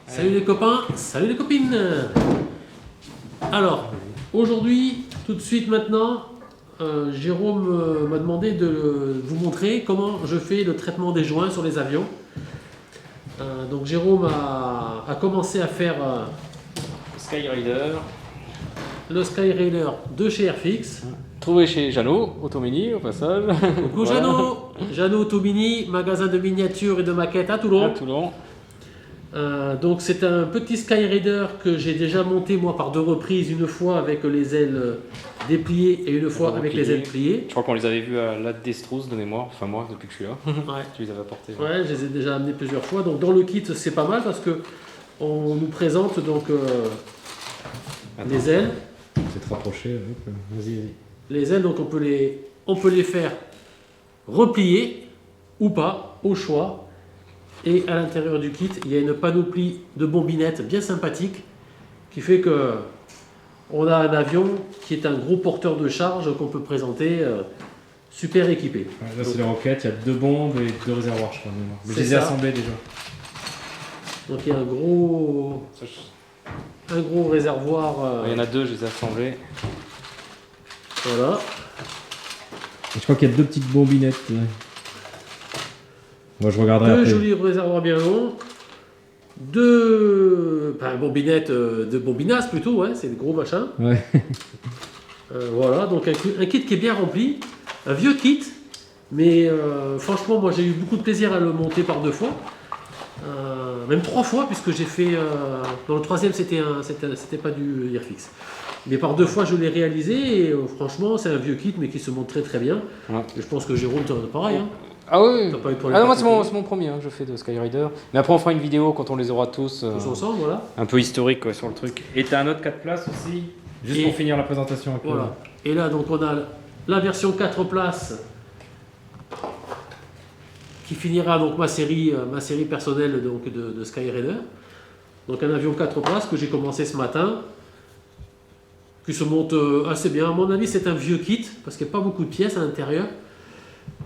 Salut les copains, salut les copines. Alors, aujourd'hui, tout de suite maintenant, Jérôme m'a demandé de vous montrer comment je fais le traitement des joints sur les avions. Donc Jérôme a commencé à faire Skyrider. le Skyraider de chez Airfix. Trouvé chez Jeannot, Automini au passage. Coucou Voilà. Jeannot, Jeannot Automini, magasin de miniatures et de maquettes à Toulon. À Toulon. Donc c'est un petit Skyraider que j'ai déjà monté moi par deux reprises, une fois avec les ailes dépliées et une fois avec les ailes pliées. Je crois qu'on les avait vus à la Destrous de mémoire, enfin moi depuis que je suis là. Ouais. Tu les avais apportés. Ouais, je les ai déjà amenés plusieurs fois. Donc dans le kit c'est pas mal parce que on nous présente donc les ailes. C'est te rapprocher avec. Vas-y. Les ailes donc on peut les faire replier ou pas au choix. Et à l'intérieur du kit, il y a une panoplie de bombinettes bien sympathique qui fait que on a un avion qui est un gros porteur de charge qu'on peut présenter super équipé. Ouais, là, c'est les roquettes, il y a deux bombes et deux réservoirs, je crois. Mais je les ai assemblés déjà. Donc il y a un gros réservoir. Il y en a deux, je les ai assemblés. Voilà. Et je crois qu'il y a deux petites bombinettes. Ouais. Moi, je regarderai Deux après. jolis réservoirs bien longs. Deux bombinettes de bombinasse plutôt, ouais, c'est des gros machins. Ouais. Voilà, donc un kit qui est bien rempli. Un vieux kit, mais franchement, moi j'ai eu beaucoup de plaisir à le monter par deux fois. Même trois fois, puisque j'ai fait. Dans le troisième, c'était pas du Airfix. Mais par deux fois, je l'ai réalisé et franchement, c'est un vieux kit, mais qui se monte très très bien. Ouais. Et je pense que Jérôme, t'en as pareil. Hein. Ah oui. T'as pas eu de problème Ah non, moi particulier. c'est mon premier que je fais de Skyrider. Mais après on fera une vidéo quand on les aura tous. Tous ensemble, voilà. Un peu historique quoi, sur le truc. Et t'as un autre 4 places aussi. Juste Et- pour finir la présentation. un peu. Voilà. Et là, donc, on a la version 4 places qui finira donc ma série personnelle donc, de Skyraider. Donc, un avion 4 places que j'ai commencé ce matin, qui se monte assez bien. À mon avis, c'est un vieux kit parce qu'il n'y a pas beaucoup de pièces à l'intérieur.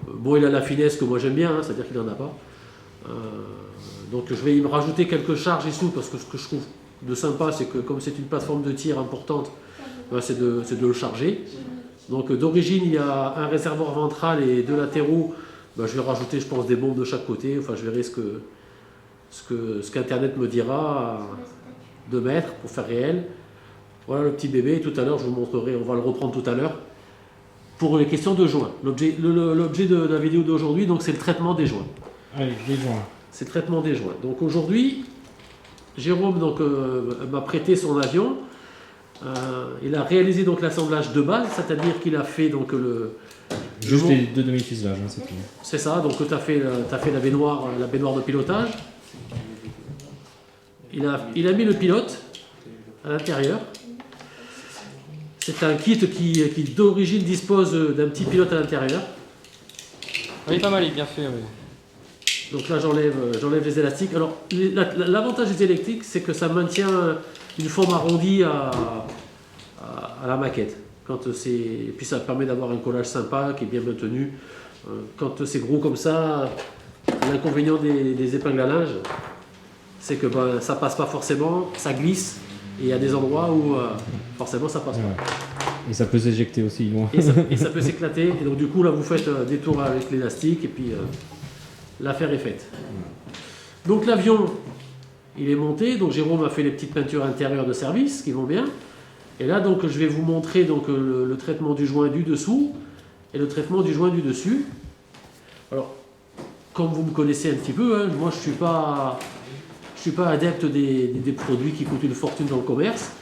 Bon, il a la finesse que moi j'aime bien, hein, c'est-à-dire qu'il n'en a pas. Donc, je vais y rajouter quelques charges et sous parce que ce que je trouve de sympa, c'est que comme c'est une plateforme de tir importante, c'est de le charger. Donc d'origine il y a un réservoir ventral et deux latéraux. Je vais rajouter je pense des bombes de chaque côté. Enfin je verrai ce qu'Internet me dira de mettre pour faire réel. Voilà le petit bébé. Tout à l'heure je vous montrerai, on va le reprendre tout à l'heure. Pour les questions de joints. L'objet de la vidéo d'aujourd'hui donc c'est le traitement des joints. Allez, les joints. C'est le traitement des joints. Donc aujourd'hui, Jérôme donc, m'a prêté son avion. Il a réalisé donc l'assemblage de base, c'est-à-dire qu'il a fait donc Juste les deux demi-fuselages, hein, c'est tout. c'est ça, donc tu as fait la baignoire de pilotage. Il a mis le pilote à l'intérieur. C'est un kit qui d'origine dispose d'un petit pilote à l'intérieur. Il est pas mal, il est bien fait. Oui. Donc là j'enlève les élastiques. Alors l'avantage des électriques c'est que ça maintient une forme arrondie à la maquette. Et puis ça permet d'avoir un collage sympa qui est bien maintenu. Quand c'est gros comme ça, l'inconvénient des épingles à linge, c'est que ça passe pas forcément, ça glisse et il y a des endroits où forcément ça passe pas. Ouais. Et ça peut s'éjecter aussi loin. Et ça peut s'éclater. Et donc du coup là vous faites des tours avec l'élastique et puis l'affaire est faite. Donc l'avion il est monté, donc Jérôme a fait les petites peintures intérieures de service qui vont bien. Et là donc je vais vous montrer donc, le traitement du joint du dessous et le traitement du joint du dessus. Alors comme vous me connaissez un petit peu, hein, moi je suis pas adepte des produits qui coûtent une fortune dans le commerce.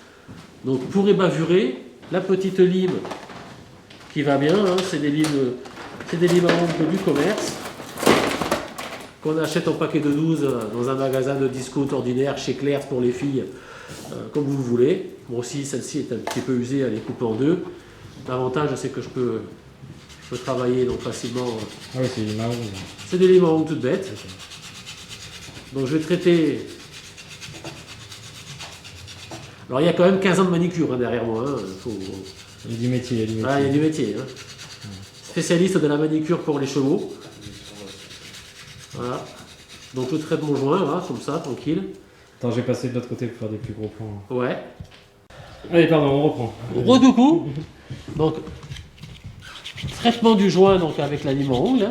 Donc pour ébavurer, la petite lime qui va bien, hein, c'est des limes à ongles du commerce qu'on achète en paquet de 12 dans un magasin de discount ordinaire chez Claire's pour les filles, comme vous voulez. Moi aussi, celle-ci est un petit peu usée, elle est coupée en deux. L'avantage, c'est que je peux travailler donc facilement. Ah oui, c'est les marrons. C'est des limes à ongles toutes bêtes. Donc je vais traiter. Alors il y a quand même 15 ans de manicure hein, derrière moi. Hein. Il y a du métier, il y a du métier. Ah, il y a du métier. Hein. Spécialiste de la manicure pour les chevaux. Voilà. Donc je traite mon joint, là, comme ça, tranquille. Attends, j'ai passé de l'autre côté pour faire des plus gros plans. Ouais. Allez, pardon, on reprend. Redoucou. Donc, traitement du joint donc avec la lime en ongle. Hein.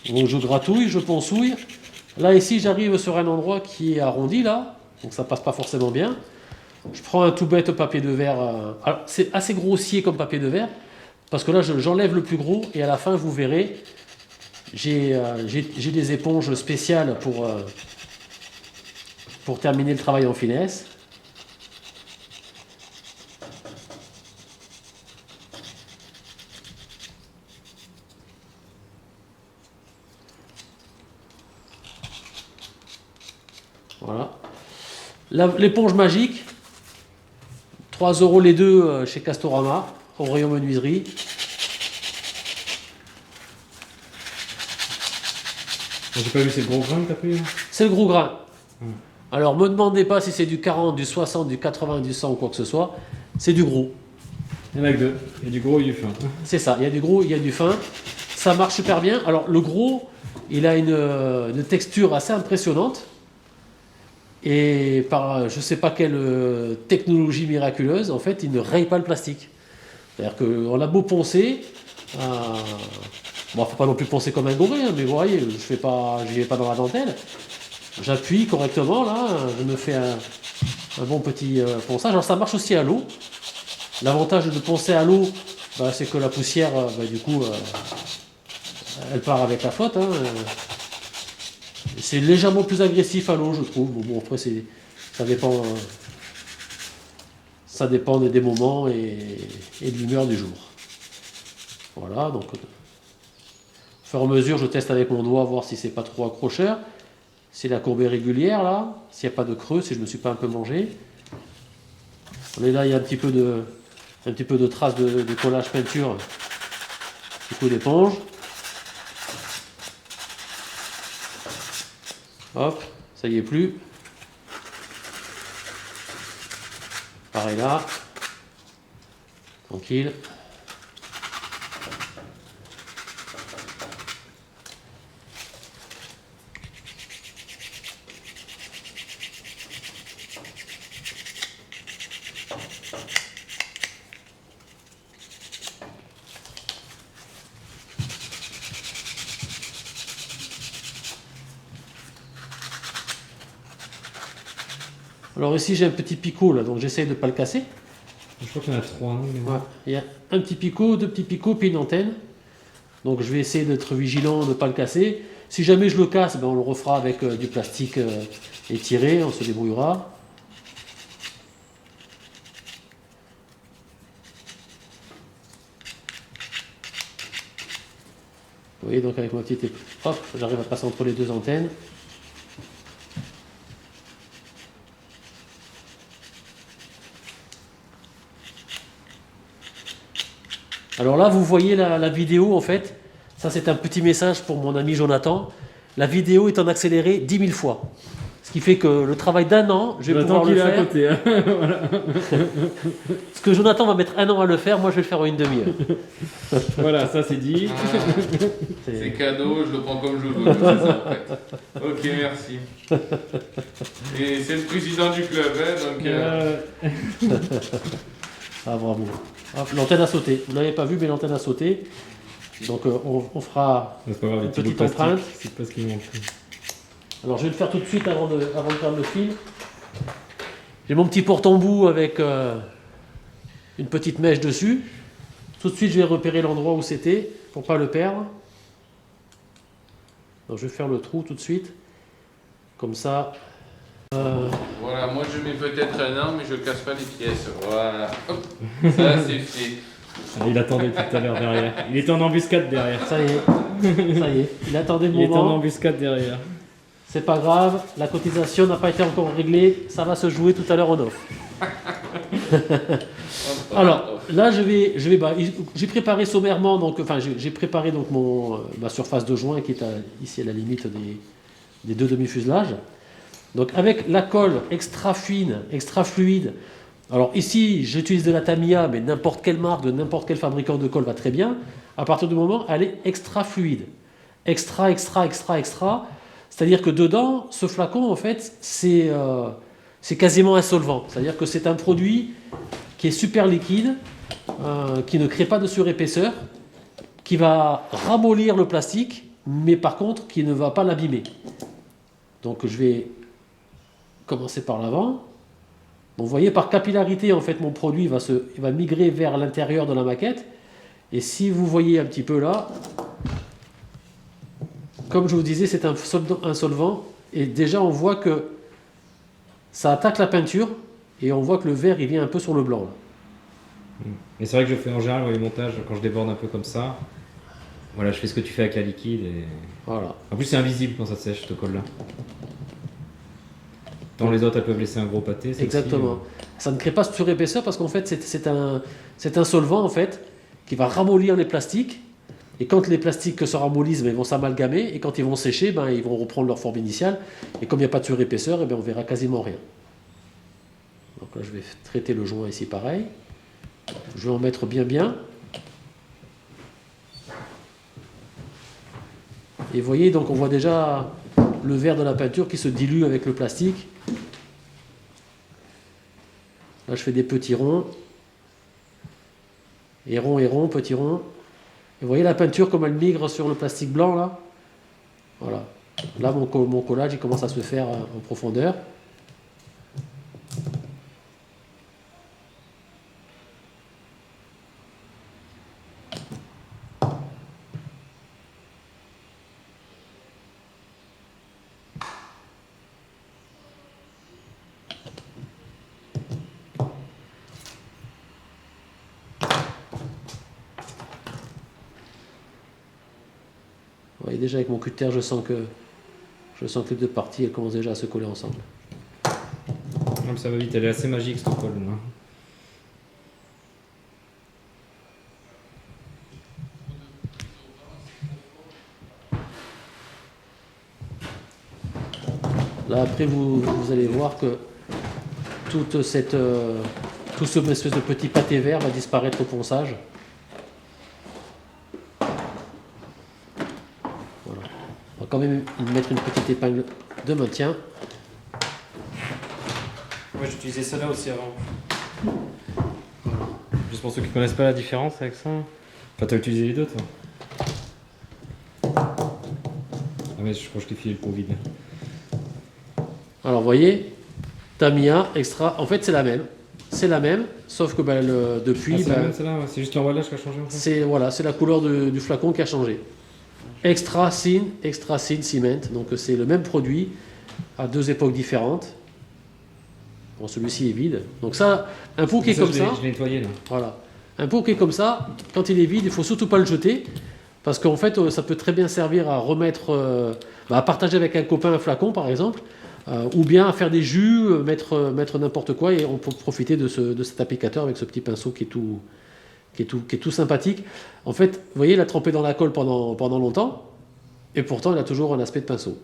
Donc je gratouille, je ponçouille. Là ici j'arrive sur un endroit qui est arrondi là, donc ça passe pas forcément bien. Je prends un tout bête papier de verre. Alors c'est assez grossier comme papier de verre, parce que là j'enlève le plus gros et à la fin vous verrez, j'ai des éponges spéciales pour terminer le travail en finesse. Voilà. L'éponge magique, 3 € les deux chez Castorama, au rayon menuiserie. J'ai pas vu, c'est le gros grain que t'as pris là. C'est le gros grain. Alors, me demandez pas si c'est du 40, du 60, du 80, du 100 ou quoi que ce soit. C'est du gros. Il y en a que deux. Il y a du gros et du fin. C'est ça, il y a du gros, il y a du fin. Ça marche super bien. Alors, le gros, il a une texture assez impressionnante. Et par je ne sais pas quelle technologie miraculeuse, en fait, il ne raye pas le plastique. C'est-à-dire qu'on a beau poncer, bon, il ne faut pas non plus poncer comme un goré, hein, mais vous voyez, je n'y vais pas dans la dentelle. J'appuie correctement, là, je me fais un bon petit ponçage. Alors ça marche aussi à l'eau. L'avantage de poncer à l'eau, c'est que la poussière, du coup, elle part avec la flotte. Hein. C'est légèrement plus agressif à l'eau, je trouve. Bon, après, ça dépend des moments et de l'humeur du jour. Voilà, donc au fur et à mesure, je teste avec mon doigt, voir si c'est pas trop accrocheur. Si la courbe est régulière, là, s'il n'y a pas de creux, si je ne me suis pas un peu mangé. Et là, il y a un petit peu de traces de collage peinture, du coup d'éponge. Hop, ça y est plus. Pareil là. Tranquille. Alors ici j'ai un petit picot là, donc j'essaye de ne pas le casser. Je crois qu'il y en a 3. Hein, Ouais. Il y a un petit picot, deux petits picots, puis une antenne. Donc je vais essayer d'être vigilant, de ne pas le casser. Si jamais je le casse, on le refera avec du plastique étiré, on se débrouillera. Vous voyez, donc avec ma petite épée, hop, j'arrive à passer entre les deux antennes. Alors là, vous voyez la vidéo, en fait. Ça, c'est un petit message pour mon ami Jonathan. La vidéo est en accéléré 10 000 fois. Ce qui fait que le travail d'un an, je vais pouvoir le faire. À côté, hein. Voilà. Ce que Jonathan va mettre un an à le faire, moi, je vais le faire en une demi-heure. Voilà, ça c'est dit. C'est cadeau, je le prends comme je veux. C'est ça, en fait. Ok, merci. Et c'est le président du club, hein, donc... Ah, bravo. L'antenne a sauté. Vous ne l'avez pas vu, mais l'antenne a sauté. Donc, on fera C'est pas grave, une petite empreinte. C'est pas ce qui manque. Alors, je vais le faire tout de suite avant de perdre le fil. J'ai mon petit porte-embout avec une petite mèche dessus. Tout de suite, je vais repérer l'endroit où c'était pour ne pas le perdre. Donc, je vais faire le trou tout de suite. Comme ça. Voilà, moi je mets peut-être un an, mais je casse pas les pièces. Voilà. Hop. Ça, c'est fait. Ah, il attendait tout à l'heure derrière. Il était en embuscade derrière. Ça y est. Ça y est. Il attendait le Il était en moment. embuscade derrière. C'est pas grave. La cotisation n'a pas été encore réglée. Ça va se jouer tout à l'heure en off. Alors, là, j'ai préparé sommairement, j'ai préparé donc ma surface de joint qui est ici à la limite des deux demi-fuselages. Donc, avec la colle extra fine, extra fluide. Alors ici, j'utilise de la Tamiya, mais n'importe quelle marque, de n'importe quel fabricant de colle va très bien. À partir du moment où elle est extra fluide. Extra. C'est-à-dire que dedans, ce flacon, en fait, c'est quasiment un solvant. C'est-à-dire que c'est un produit qui est super liquide, qui ne crée pas de surépaisseur, qui va ramollir le plastique, mais par contre, qui ne va pas l'abîmer. Donc je vais commencer par l'avant. Donc, vous voyez, par capillarité, en fait, mon produit il va migrer vers l'intérieur de la maquette. Et si vous voyez un petit peu là, comme je vous disais, c'est un solvant. Et déjà, on voit que ça attaque la peinture. Et on voit que le vert, il vient un peu sur le blanc. Là. Et c'est vrai que je fais en général les montages, quand je déborde un peu comme ça. Voilà, je fais ce que tu fais avec la liquide. Et... Voilà. En plus, c'est invisible quand ça sèche, ce colle-là. Dans les autres, elles peuvent laisser un gros pâté. Exactement. Ça ne crée pas de surépaisseur parce qu'en fait, c'est un solvant en fait, qui va ramollir les plastiques. Et quand les plastiques se ramollissent, ils vont s'amalgamer. Et quand ils vont sécher, ils vont reprendre leur forme initiale. Et comme il n'y a pas de surépaisseur, on verra quasiment rien. Donc là, je vais traiter le joint ici pareil. Je vais en mettre bien. Et vous voyez, donc on voit déjà le vert de la peinture qui se dilue avec le plastique. Là, je fais des petits ronds. Et rond, petits ronds. Et vous voyez la peinture comme elle migre sur le plastique blanc, là. Voilà. Là, mon collage, il commence à se faire en profondeur. Vous voyez déjà avec mon cutter, je sens que les deux parties elles commencent déjà à se coller ensemble. Ça va vite, elle est assez magique cette colle. Là après vous allez voir que tout ce espèce de petit pâté vert va disparaître au ponçage. On va quand même mettre une petite épingle de maintien. Moi j'utilisais celle-là aussi avant. Juste pour ceux qui ne connaissent pas la différence avec ça. Enfin, tu as utilisé les deux toi. Ah mais je crois que je t'ai filé le pot vide. Alors vous voyez, Tamiya Extra, en fait c'est la même. C'est la même, sauf que depuis... c'est la même celle-là, c'est juste l'emballage qui a changé en fait. C'est la couleur du flacon qui a changé. Extra Thin Cement, donc c'est le même produit à deux époques différentes. Bon, celui-ci est vide. Donc ça, un pot qui est comme ça... Je l'ai nettoyé là. Voilà. Un pot qui est comme ça, quand il est vide, il ne faut surtout pas le jeter, parce qu'en fait, ça peut très bien servir à remettre... à partager avec un copain un flacon, par exemple, ou bien à faire des jus, mettre n'importe quoi, et on peut profiter de cet applicateur avec ce petit pinceau qui est tout sympathique. En fait, vous voyez, il a trempé dans la colle pendant longtemps, et pourtant il a toujours un aspect de pinceau.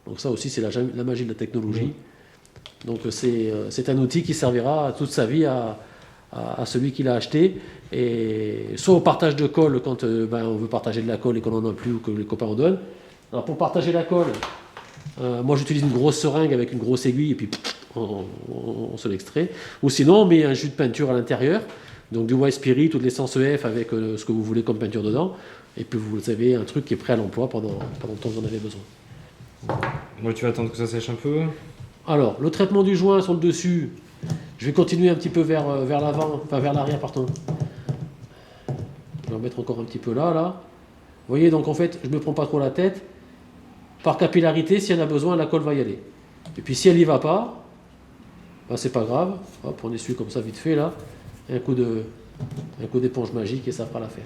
Donc ça aussi, c'est la magie de la technologie. Donc c'est un outil qui servira toute sa vie à celui qui l'a acheté, et soit au partage de colle quand on veut partager de la colle et qu'on n'en a plus ou que les copains en donnent. Alors pour partager la colle, moi j'utilise une grosse seringue avec une grosse aiguille et puis on se l'extrait. Ou sinon on met un jus de peinture à l'intérieur, donc du white spirit ou de l'essence EF avec ce que vous voulez comme peinture dedans, et puis vous avez un truc qui est prêt à l'emploi pendant le temps que vous en avez besoin. Moi tu vas attendre que ça sèche un peu. Alors le traitement du joint sur le dessus, je vais continuer un petit peu vers l'avant, enfin vers l'arrière pardon. Je vais en mettre encore un petit peu là. Vous voyez, donc en fait je ne me prends pas trop la tête. Par capillarité, si elle a besoin, la colle va y aller. Et puis si elle n'y va pas, c'est pas grave. Hop, on essuie comme ça vite fait là. Un coup d'éponge magique et ça fera l'affaire.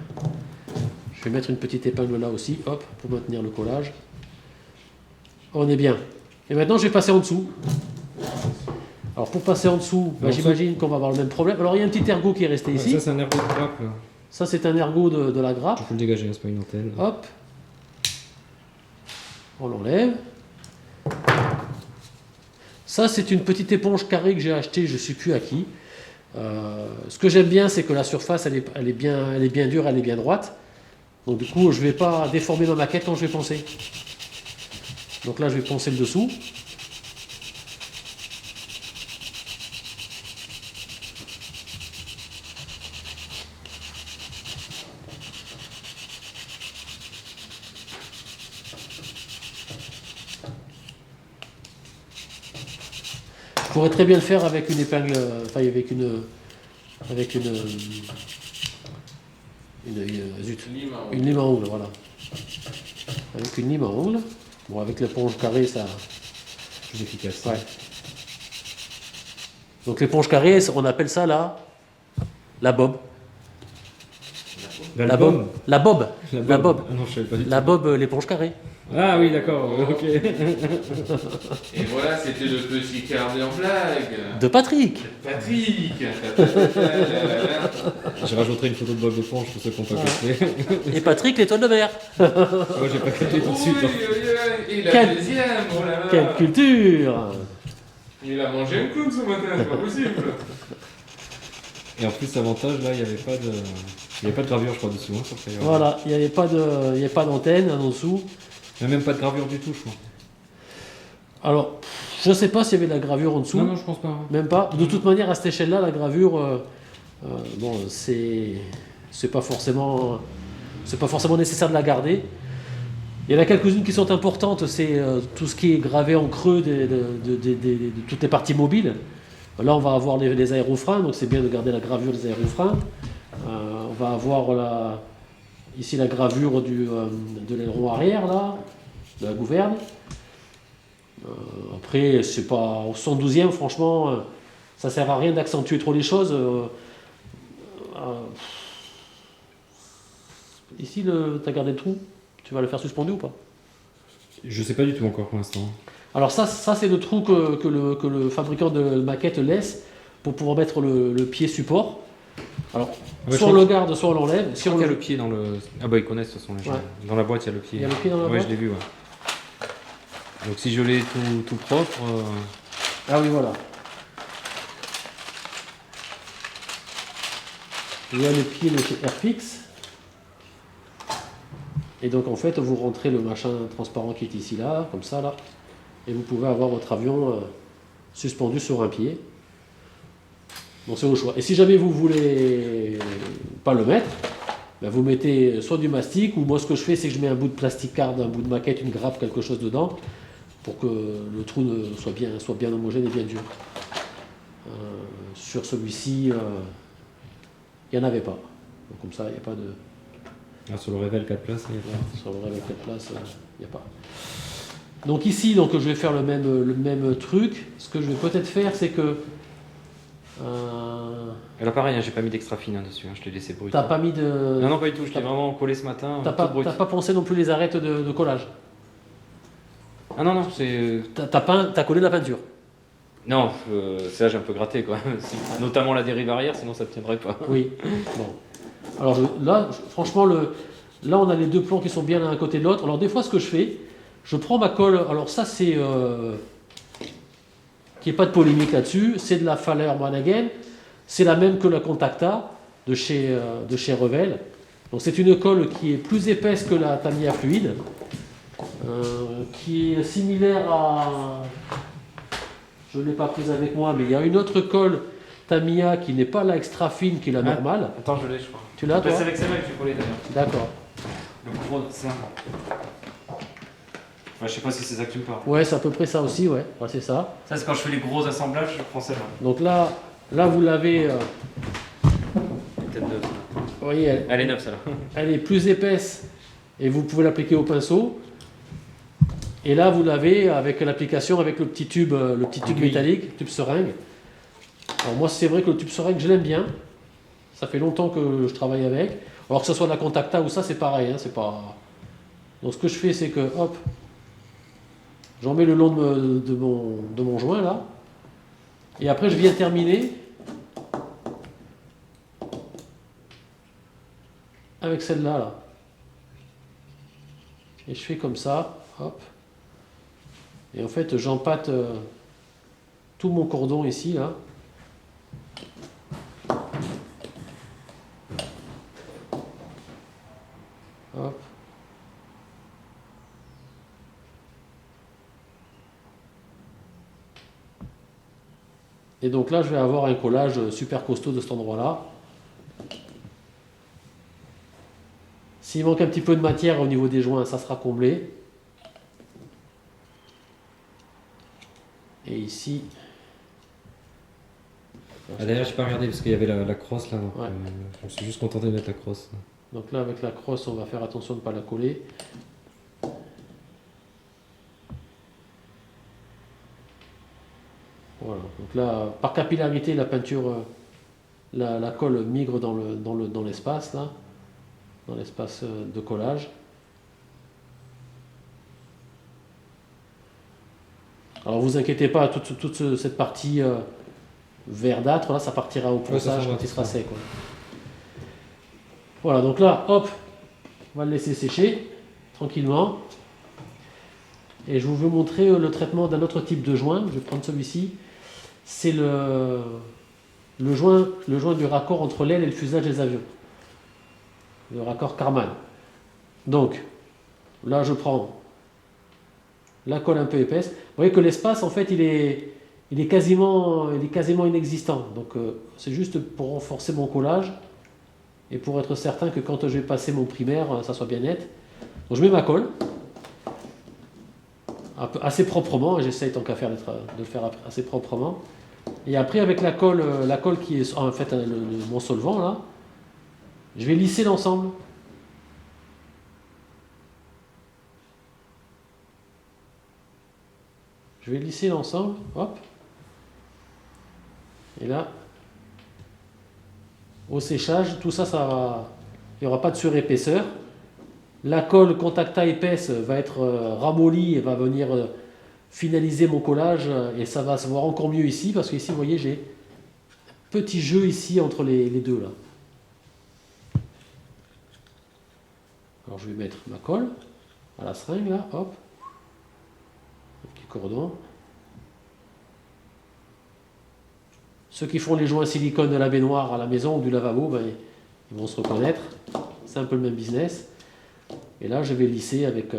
Je vais mettre une petite épingle là aussi, hop, pour maintenir le collage. On est bien. Et maintenant, je vais passer en dessous. Alors pour passer en dessous, j'imagine qu'on va avoir le même problème. Alors il y a un petit ergot qui est resté ici. Ça c'est un ergot de grappe là. Ça c'est un ergot de la grappe. Il faut le dégager, c'est pas une antenne. Hop. On l'enlève. Ça c'est une petite éponge carrée que j'ai achetée, je ne sais plus à qui. Ce que j'aime bien, c'est que la surface elle est bien dure, elle est bien droite. Donc du coup je ne vais pas déformer ma maquette quand je vais poncer. Donc là, je vais poncer le dessous. Je pourrais très bien le faire avec une épingle, enfin avec zut, une lime à ongles, voilà. Avec une lime à ongles. Bon, avec l'éponge carrée, ça. Plus efficace. Ouais. Donc l'éponge carrée, on appelle ça la bob. La bob. La bob. La bob. Ah non, je savais pas du tout. La bob, l'éponge carrée. Ah oui, d'accord, ok. Et voilà, c'était le petit quart d'heure blague. De Patrick. Patrick. Je rajouterai une photo de Bob l'éponge pour ceux qui n'ont pas capté. Et Patrick, l'étoile de mer. Moi, j'ai pas capté tout de suite. Oui, hein. oui, oui. Et la Quelle- deuxième, oh là là. Quelle culture. Il a mangé un clown ce matin, c'est pas possible. Et en plus, avantage, là, il n'y avait pas de gravure, je crois, dessous. Hein, sur le Fire. Voilà, il n'y avait pas d'antenne en dessous. Il n'y a même pas de gravure du tout, je crois. Alors, je ne sais pas s'il y avait de la gravure en dessous. Non, non, je pense pas. Même pas. De toute manière, à cette échelle-là, la gravure, bon, c'est pas forcément nécessaire de la garder. Il y en a quelques-unes qui sont importantes, c'est tout ce qui est gravé en creux de toutes les parties mobiles. Là, on va avoir les aérofreins, donc c'est bien de garder la gravure des aérofreins. On va avoir ici la gravure de l'aileron arrière, là, de la gouverne. Après, c'est pas au 112e, franchement, ça sert à rien d'accentuer trop les choses. Ici, tu as gardé le trou, tu vas le faire suspendu ou pas? Je sais pas du tout encore pour l'instant. Alors ça c'est le trou que le fabricant de maquette laisse pour pouvoir mettre le pied support. Alors, Ouais, soit on le garde, soit on l'enlève. Si Si on il y a le... le pied dans le... Ah bah ils connaissent de toute façon les gens. Ouais. Dans la boîte il y a le pied. Il y a le pied dans la Ouais, boîte je l'ai vu, ouais. Donc si je l'ai tout propre... Ah oui, voilà. Il y a le pied de chez Airfix. Et donc en fait, vous rentrez le machin transparent qui est ici, là, comme ça, là. Et vous pouvez avoir votre avion suspendu sur un pied. Donc c'est au choix. Et si jamais vous voulez pas le mettre, ben vous mettez soit du mastic, ou moi ce que je fais, c'est que je mets un bout de plastic card, un bout de maquette, une grappe, quelque chose dedans, pour que le trou soit bien homogène et bien dur. Sur celui-ci, il n'y en avait pas. Donc comme ça, il n'y a pas de... Ah, sur le Revel 4 places, il y a pas. Sur le Revel 4 places, il n'y a pas. Donc ici, donc, je vais faire le même truc. Ce que je vais peut-être faire, c'est que... Et là pareil, hein, j'ai pas mis d'extra fine dessus, hein, je l'ai laissé brut. T'as pas mis de... Non, non, pas du tout, je l'ai vraiment collé ce matin. T'as tout brut. pas pensé non plus les arêtes de collage. Ah non, non, c'est... T'as collé la peinture. Non, c'est là j'ai un peu gratté quoi. Notamment la dérive arrière, sinon ça ne tiendrait pas. Oui. Bon. Alors là, franchement, là on a les deux plans qui sont bien l'un à côté de l'autre. Alors des fois, ce que je fais, je prends ma colle. Alors ça, c'est qu'il n'y ait pas de polémique là-dessus. C'est de la Faller Managen. C'est la même que la Contacta de chez Revel. Donc c'est une colle qui est plus épaisse que la Tamiya fluide, qui est similaire à... Je ne l'ai pas prise avec moi, mais il y a une autre colle Tamiya qui n'est pas la extra fine, qui est la normale. Attends, je l'ai, je crois. Tu l'as, toi? C'est avec celle-là que j'ai collé d'ailleurs. D'accord. Le gros, ça. Je sais pas si c'est ça que tu me parles. Ouais, c'est à peu près ça aussi, ouais. Ouais, c'est ça. Ça, c'est quand je fais les gros assemblages, je prends celle-là. Donc là vous l'avez... Peut-être neuve. vous voyez, Elle est neuve, celle-là. elle est plus épaisse et vous pouvez l'appliquer au pinceau. Et là, vous l'avez avec l'application, avec le petit tube métallique, tube seringue. Alors moi, c'est vrai que le tube seringue, je l'aime bien. Ça fait longtemps que je travaille avec. Alors que ce soit la Contacta ou ça, c'est pareil. Hein, c'est pas... Donc ce que je fais, c'est que, hop, j'en mets le long de mon joint, là. Et après, je viens terminer avec celle-là, là. Et je fais comme ça, hop. Et en fait, j'empâte tout mon cordon ici, là. Hop. Et donc là, je vais avoir un collage super costaud de cet endroit-là. S'il manque un petit peu de matière au niveau des joints, ça sera comblé. Et ici... D'ailleurs, je n'ai pas regardé parce qu'il y avait la crosse là. Donc, Ouais. je me suis juste contenté de mettre la crosse. Donc là, avec la crosse, on va faire attention de ne pas la coller. Voilà. Donc là, par capillarité, la peinture, la colle migre dans l'espace, là, dans l'espace de collage. Alors vous inquiétez pas, toute cette partie verdâtre, là, ça partira au ponçage quand il sera sec. Ouais. Voilà, donc là, hop, on va le laisser sécher tranquillement. Et je vous veux montrer le traitement d'un autre type de joint. Je vais prendre celui-ci. C'est le joint du raccord entre l'aile et le fuselage des avions. Le raccord Karman. Donc, là, je prends la colle un peu épaisse. Vous voyez que l'espace, en fait, il est quasiment inexistant. Donc, c'est juste pour renforcer mon collage et pour être certain que quand je vais passer mon primaire, ça soit bien net. Donc, je mets ma colle assez proprement. J'essaye tant qu'à faire de le faire assez proprement. Et après, avec la colle qui est en fait mon solvant là, je vais lisser l'ensemble. Je vais lisser l'ensemble, hop. Et là, au séchage, tout ça, il n'y aura pas de surépaisseur. La colle contacta épaisse va être ramollie et va venir finaliser mon collage et ça va se voir encore mieux ici parce que ici, vous voyez, j'ai un petit jeu ici entre les deux là. Alors je vais mettre ma colle à la seringue là, hop. Un petit cordon. Ceux qui font les joints silicone de la baignoire à la maison ou du lavabo, ben, ils vont se reconnaître. C'est un peu le même business. Et là, je vais lisser avec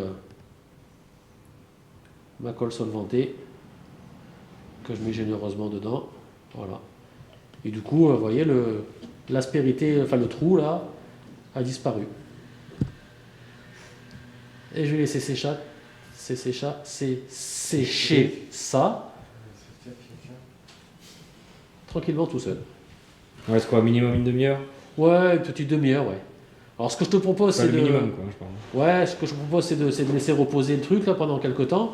ma colle solvantée que je mets généreusement dedans. Voilà. Et du coup, vous voyez, l'aspérité, enfin le trou là, a disparu. Et je vais laisser sécher ça tranquillement tout seul. Ouais, c'est quoi, minimum une demi-heure? Ouais, une petite demi-heure, ouais. Alors ce que je te propose, c'est le minimum, quoi, je parle. Ouais, ce que je te propose, c'est de laisser reposer le truc là pendant quelques temps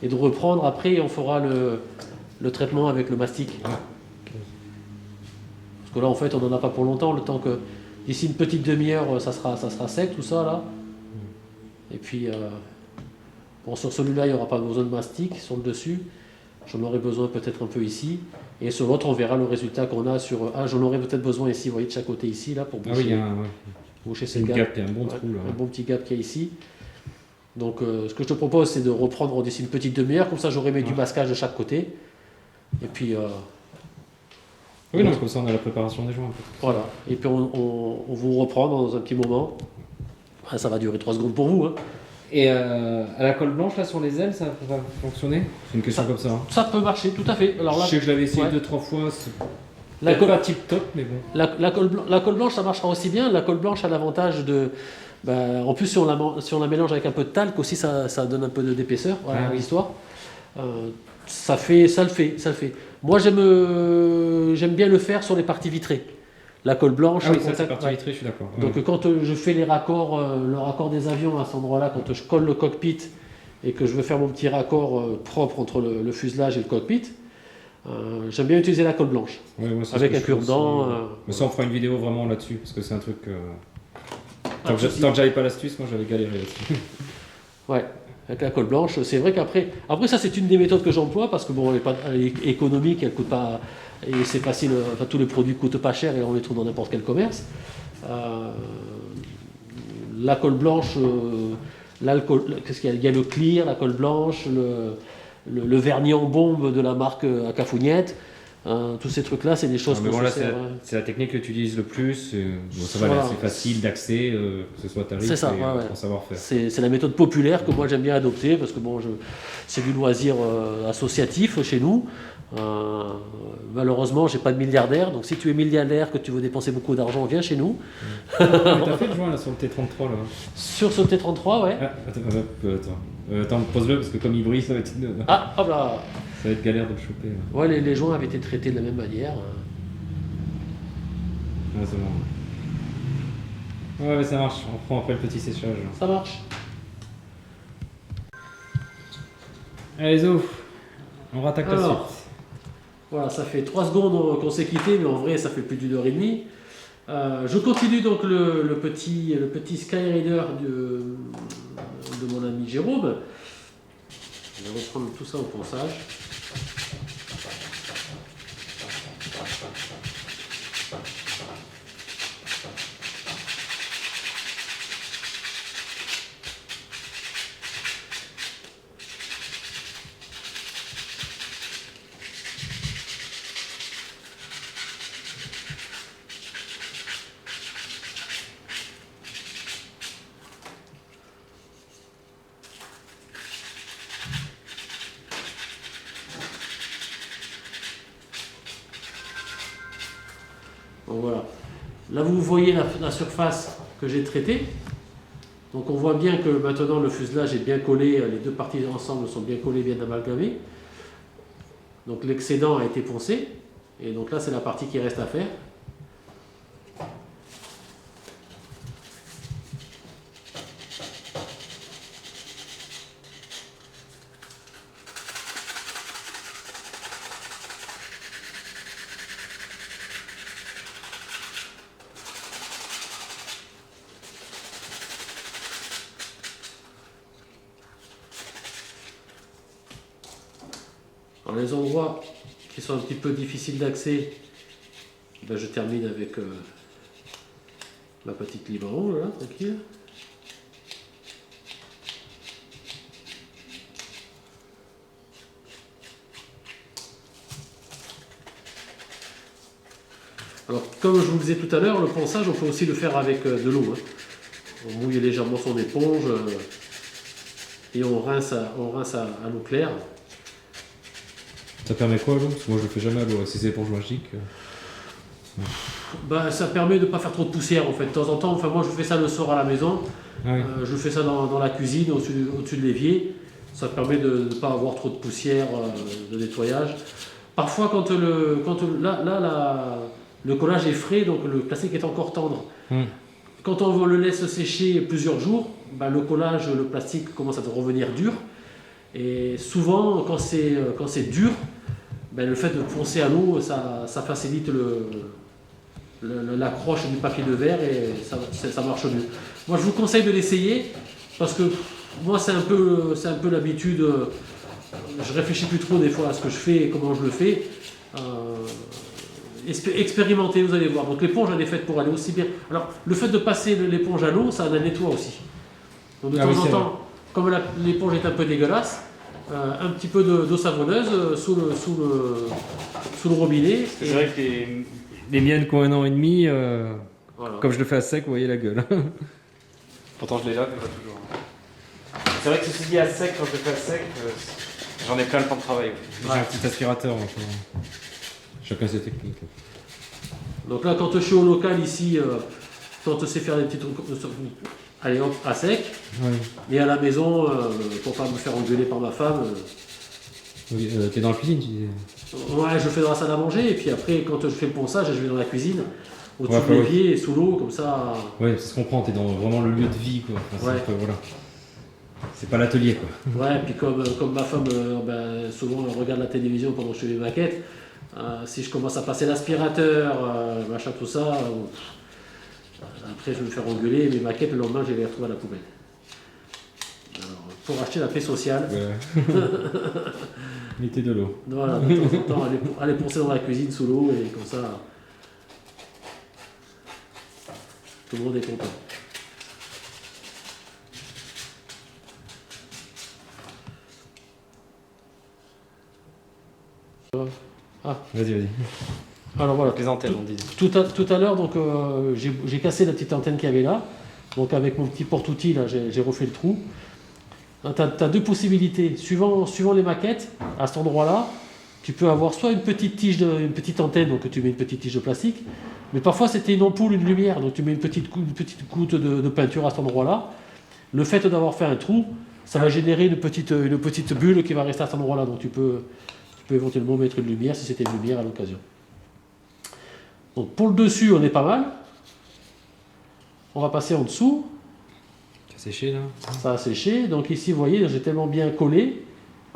et de reprendre après. On fera le traitement avec le mastic. Ah. Parce que là, en fait, on n'en a pas pour longtemps. Le temps que d'ici une petite demi-heure, ça sera sec tout ça là. Et puis, bon, sur celui-là, il n'y aura pas besoin de mastic sur le dessus. J'en aurai besoin peut-être un peu ici. Et sur l'autre, on verra le résultat qu'on a sur. Ah, j'en aurai peut-être besoin ici, vous voyez, de chaque côté ici là pour boucher. Ah oui, il y a boucher c'est une gap, il y a un bon trou là. Un bon petit gap qu'il y a ici. Donc ce que je te propose, c'est de reprendre d'ici une petite demi-heure, comme ça j'aurai mis du masquage de chaque côté. Et puis oui, non, comme ça on a la préparation des joints. Voilà. Et puis on vous reprend dans un petit moment. Ah, ça va durer 3 secondes pour vous. Hein. Et à la colle blanche là sur les ailes, ça va fonctionner? C'est une question comme ça. Hein. Ça peut marcher, tout à fait. Alors là, je sais que je l'avais essayé 2-3 fois. La colle pas tip top, mais bon. La colle blanche, ça marchera aussi bien. La colle blanche a l'avantage de. En plus, si on la mélange avec un peu de talc aussi, ça donne un peu d'épaisseur. Voilà l'histoire. Ça le fait. Moi, j'aime bien le faire sur les parties vitrées. La colle blanche. Ah oui, ça, c'est partie vitrée, je suis d'accord. Donc, quand je fais les raccords, le raccord des avions à cet endroit-là, quand je colle le cockpit et que je veux faire mon petit raccord propre entre le fuselage et le cockpit, j'aime bien utiliser la colle blanche. Ouais, moi, avec un cure-dent. Mais ça, on fera une vidéo vraiment là-dessus, parce que c'est un truc. Tant que j'avais pas l'astuce, moi j'avais galéré là-dessus. Ouais, avec la colle blanche. C'est vrai qu'après, ça c'est une des méthodes que j'emploie parce que bon, elle est économique, elle coûte pas, et c'est facile. Enfin, tous les produits coûtent pas cher et on les trouve dans n'importe quel commerce. La colle blanche, qu'est-ce qu'il y a? Il y a le clear, la colle blanche, le vernis en bombe de la marque Acafougnette. Tous ces trucs-là, c'est des choses que c'est la technique que tu utilises le plus. Ça va, c'est facile d'accès, que ce soit tarif et pour savoir-faire. C'est la méthode populaire que moi j'aime bien adopter parce que bon, c'est du loisir associatif chez nous. Malheureusement, j'ai pas de milliardaire, donc si tu es milliardaire, que tu veux dépenser beaucoup d'argent, viens chez nous. Mais t'as fait le joint là sur le T33 là. Sur ce T33, ouais. Ah, attends, pose-le parce que comme il brille, ça va être. Ah, hop là. Ça va être galère de le choper. Là. Ouais, les joints avaient été traités de la même manière. Ouais, c'est bon. Ouais, ça marche. On prend après le petit séchage. Ça marche. Allez, Zo, on rattaque la suite. Voilà, ça fait 3 secondes qu'on s'est quitté, mais en vrai, ça fait plus d'une heure et demie. Je continue donc le petit Skyrider de mon ami Jérôme. Je vais reprendre tout ça au ponçage. Donc voilà. Là, vous voyez la surface que j'ai traitée. Donc on voit bien que maintenant le fuselage est bien collé, les deux parties ensemble sont bien collées, bien amalgamées. Donc l'excédent a été poncé. Et donc là, c'est la partie qui reste à faire. Dans les endroits qui sont un petit peu difficiles d'accès, ben je termine avec ma petite libéron, là, tranquille. Alors, comme je vous le disais tout à l'heure, le ponçage, on peut aussi le faire avec de l'eau. Hein. On mouille légèrement son éponge et on rince à l'eau claire. Ça permet quoi l'eau? Parce que moi je le fais jamais à l'eau, si c'est éponge magique. Bah, ça permet de ne pas faire trop de poussière en fait. De temps en temps, enfin moi je fais ça le soir à la maison, Ah oui. Je fais ça dans la cuisine, au-dessus de l'évier. Ça permet de ne pas avoir trop de poussière de nettoyage. Parfois quand le collage est frais, donc le plastique est encore tendre. Quand on le laisse sécher plusieurs jours, bah, le plastique commence à revenir dur. Et souvent, quand c'est dur, ben, le fait de poncer à l'eau, ça facilite l'accroche du papier de verre et ça marche mieux. Moi, je vous conseille de l'essayer parce que moi, c'est un peu l'habitude. Je réfléchis plus trop des fois à ce que je fais et comment je le fais. Expérimentez, vous allez voir. Donc l'éponge, elle est faite pour aller aussi bien. Alors, le fait de passer l'éponge à l'eau, ça la nettoie aussi. Donc de temps en temps, comme l'éponge est un peu dégueulasse, un petit peu d'eau savonneuse sous le robinet. C'est vrai que les miennes qui ont 1 an et demi, voilà. Comme je le fais à sec, vous voyez la gueule. Pourtant je les lave, mais pas toujours. C'est vrai que ceci dit à sec, quand je le fais à sec, j'en ai plein le temps de travail. J'ai un petit aspirateur. Chacun ses techniques. Donc là, quand je suis au local ici, quand je sais faire des petits trucs, allez hop, à sec. Ouais. Et à la maison, pour pas me faire engueuler par ma femme. T'es dans la cuisine, tu disais? Ouais, je fais dans la salle à manger, et puis après, quand je fais le ponçage, je vais dans la cuisine, au-dessus de l'évier et sous l'eau, comme ça. Ouais, c'est ce qu'on prend, t'es dans vraiment le lieu de vie, quoi. Enfin, voilà. C'est pas l'atelier, quoi. Ouais, puis comme ma femme, souvent, elle regarde la télévision pendant que je fais mes maquettes, si je commence à passer l'aspirateur, machin, tout ça, après je vais me faire engueuler, mes maquettes, le lendemain, je vais les retrouver à la poubelle. Alors, pour acheter la paix sociale. Ouais. Mettez de l'eau. Voilà, de temps en temps, aller poncer dans la cuisine sous l'eau, et comme ça, tout le monde est content. Vas-y. Alors voilà. Les antennes, on dit. Tout à l'heure, donc j'ai cassé la petite antenne qu'il y avait là. Donc avec mon petit porte-outil, là, j'ai refait le trou. Tu as 2 possibilités. Suivant les maquettes, à cet endroit-là, tu peux avoir soit une petite antenne, donc tu mets une petite tige de plastique, mais parfois c'était une ampoule, une lumière, donc tu mets une petite goutte de peinture à cet endroit-là. Le fait d'avoir fait un trou, ça va générer une petite bulle qui va rester à cet endroit-là, donc tu peux éventuellement mettre une lumière si c'était une lumière à l'occasion. Donc pour le dessus, on est pas mal. On va passer en dessous. Ça a séché là. Ça a séché, donc ici vous voyez, j'ai tellement bien collé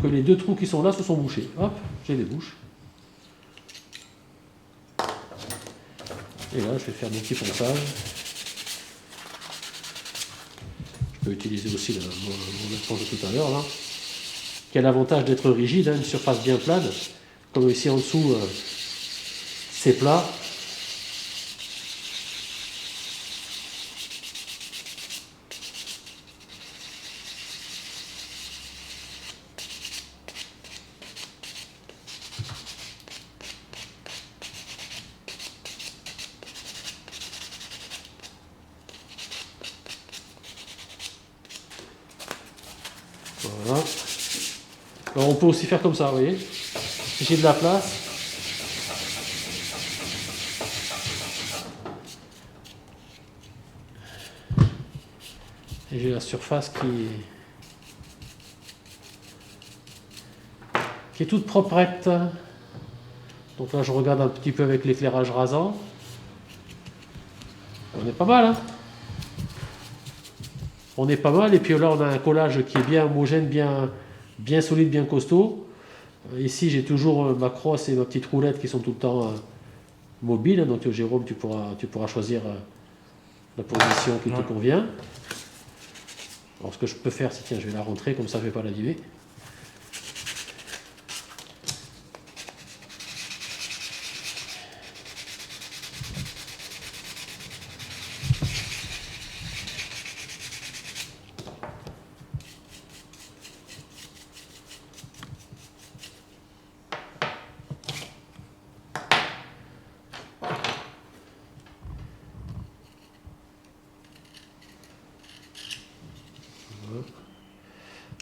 que les 2 trous qui sont là se sont bouchés. Hop, j'ai les bouches. Et là, je vais faire mon petit ponçage. Je peux utiliser aussi mon éponge de tout à l'heure, là. Qui a l'avantage d'être rigide, hein, une surface bien plane. Comme ici en dessous, c'est plat. Voilà. Alors on peut aussi faire comme ça, vous voyez. Si j'ai de la place. Et j'ai la surface qui est toute proprette. Donc là je regarde un petit peu avec l'éclairage rasant. On est pas mal, hein. On est pas mal, et puis là on a un collage qui est bien homogène, bien solide, bien costaud. Ici j'ai toujours ma crosse et ma petite roulette qui sont tout le temps mobiles, donc Jérôme tu pourras choisir la position qui te convient. Alors ce que je peux faire, c'est tiens, je vais la rentrer, comme ça je ne vais pas l'abîmer.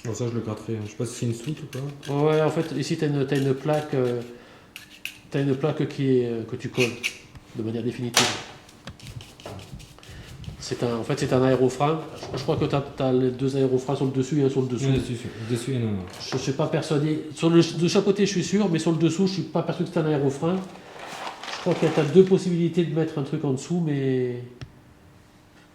Bon, ça je le gratterai, je sais pas si c'est une soute ou pas. Ouais, en fait ici tu as une plaque, que tu colles de manière définitive. En fait c'est un aérofrein. Je crois que tu as les 2 aérofreins sur le dessus et un sur le dessous. Oui, le dessus, non. Je ne suis pas persuadé. De chaque côté je suis sûr, mais sur le dessous je ne suis pas persuadé que c'est un aérofrein. Je crois que tu as 2 possibilités de mettre un truc en dessous, mais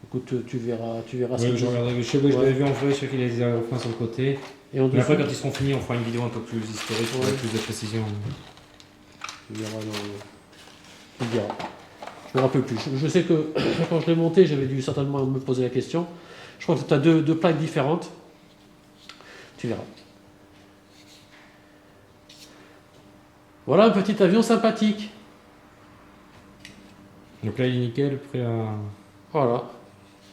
écoute, tu verras. Oui, je regarderai. Je l'avais vu en vrai, je sais qu'il y a des aérofreins sur le côté. Et mais après, quand ils seront finis, on fera une vidéo un peu plus historique, avec plus de précision. Tu verras. Je me rappelle plus. Je sais que quand je l'ai monté, j'avais dû certainement me poser la question. Je crois que tu as deux plaques différentes. Tu verras. Voilà un petit avion sympathique. Donc là, il est nickel, prêt à... Voilà.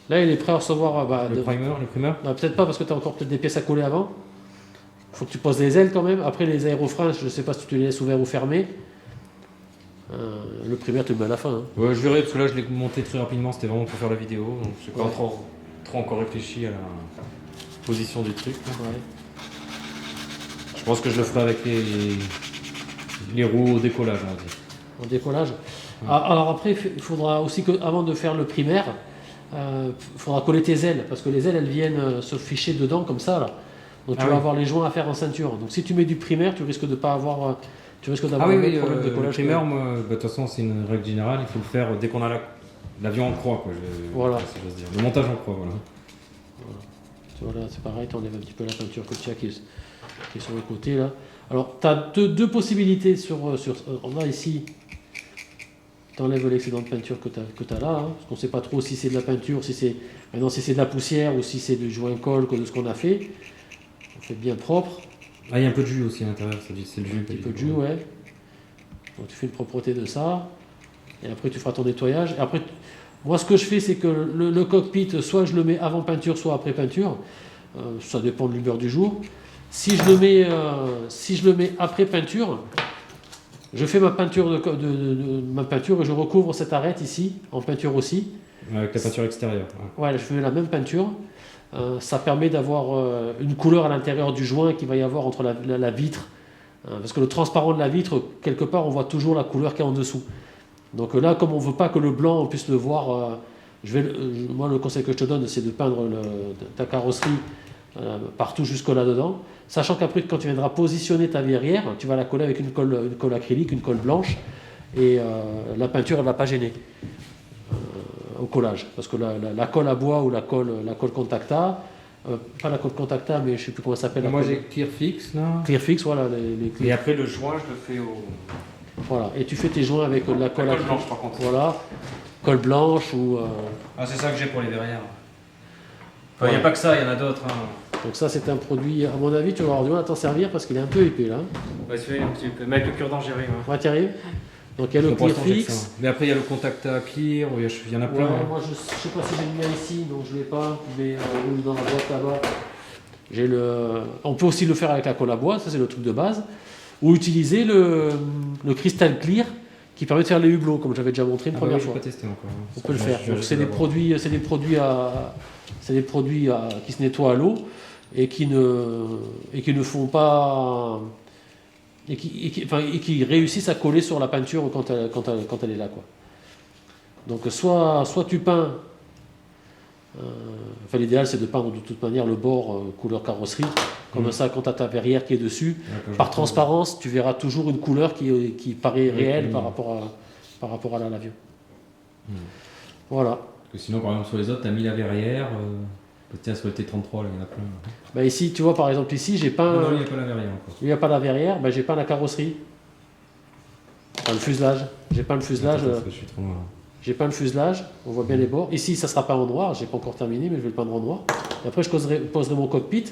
Là, il est prêt à recevoir... le primer. Peut-être pas, parce que tu as encore peut-être des pièces à coller avant. Il faut que tu poses les ailes quand même. Après, les aérofreins, je ne sais pas si tu les laisses ouverts ou fermés. Le primaire, tu le mets à la fin. Hein. Ouais, je verrai, parce que là, je l'ai monté très rapidement. C'était vraiment pour faire la vidéo. Donc, je n'ai pas trop encore réfléchi à la position du truc. Ouais. Je pense que je le ferai avec les roues au décollage, on va dire. En décollage. Ouais. Alors après, il faudra aussi qu'avant de faire le primaire, il faudra coller tes ailes, parce que les ailes, elles viennent se ficher dedans comme ça, là. Donc tu vas avoir les joints à faire en ceinture. Donc si tu mets du primaire, tu risques de pas avoir, d'avoir un problème de collage. Le primaire, de toute façon, c'est une règle générale. Il faut le faire dès qu'on a l'avion en croix, quoi. Voilà. Si j'ose dire. Le montage en croix, voilà. Voilà, c'est pareil. Tu enlèves un petit peu la peinture que tu as qui est sur le côté là. Alors tu as deux possibilités sur. On a ici. Tu enlèves l'excédent de peinture que tu as là, hein, parce qu'on ne sait pas trop si c'est de la peinture, si c'est de la poussière ou si c'est du joint-colle de ce qu'on a fait. On fait bien propre. Ah, il y a un peu de jus aussi à l'intérieur, c'est le jus. Un petit peu de jus, ouais. Donc tu fais une propreté de ça, et après tu feras ton nettoyage. Et après, moi ce que je fais, c'est que le cockpit, soit je le mets avant peinture, soit après peinture. Ça dépend de l'humeur du jour. Si je le mets après peinture, je fais ma peinture ma peinture et je recouvre cette arête ici en peinture aussi. Avec la peinture extérieure. Ouais, je fais la même peinture. Ça permet d'avoir une couleur à l'intérieur du joint qu'il va y avoir entre la vitre Parce que le transparent de la vitre, quelque part, on voit toujours la couleur qui est en dessous. Donc là, comme on ne veut pas que le blanc, on puisse le voir, moi, le conseil que je te donne, c'est de peindre ta carrosserie partout jusque là-dedans, sachant qu'après, quand tu viendras positionner ta verrière, tu vas la coller avec une colle acrylique, une colle blanche, et la peinture, elle ne va pas gêner au collage. Parce que la colle à bois ou la colle Contacta, pas la colle Contacta, mais je ne sais plus comment ça s'appelle. Moi, j'ai Clearfix, là. Clearfix, voilà. Les Et après, le joint, je le fais au... Voilà, et tu fais tes joints avec la colle blanche, par contre. Voilà, colle blanche ou... Ah, c'est ça que j'ai pour les verrières. Il n'y a pas que ça, il y en a d'autres. Hein. Donc ça, c'est un produit, à mon avis, tu vas avoir du mal à t'en servir parce qu'il est un peu épais, là. Ouais, c'est un petit peu. Mais avec le cure-dent, j'y arrive. Ouais, tu arrives. Donc il y a le Clearfix. Mais après, il y a le Contacta Clear, il y en a plein. Ouais, moi, je sais pas si j'ai le mien ici, donc je ne l'ai pas, mais ou dans la boîte là-bas. On peut aussi le faire avec la colle à bois, ça c'est le truc de base. Ou utiliser le Crystal Clear qui permet de faire les hublots, comme j'avais déjà montré une première fois. Pas testé encore. On peut le faire. Donc, c'est des produits qui se nettoient à l'eau et qui ne font pas et qui réussissent à coller sur la peinture quand elle est là, quoi. Donc soit tu peins. L'idéal c'est de peindre de toute manière le bord couleur carrosserie. Comme ça, quand tu as ta verrière qui est dessus, par transparence, tu verras toujours une couleur qui paraît réelle par rapport à l'avion. Voilà. Parce que sinon, par exemple, sur les autres, tu as mis la verrière. Tiens, sur le T33, là, il y en a plein. Bah ici, tu vois, par exemple, ici, j'ai peint... Non, il n'y a pas la verrière encore. Il n'y a pas la verrière, j'ai peint la carrosserie. Enfin, le fuselage. J'ai peint le fuselage. Je suis trop loin. J'ai peint le fuselage, on voit bien les bords. Ici, ça ne sera pas en noir, j'ai pas encore terminé, mais je vais le peindre en noir. Et après, je poserai mon cockpit.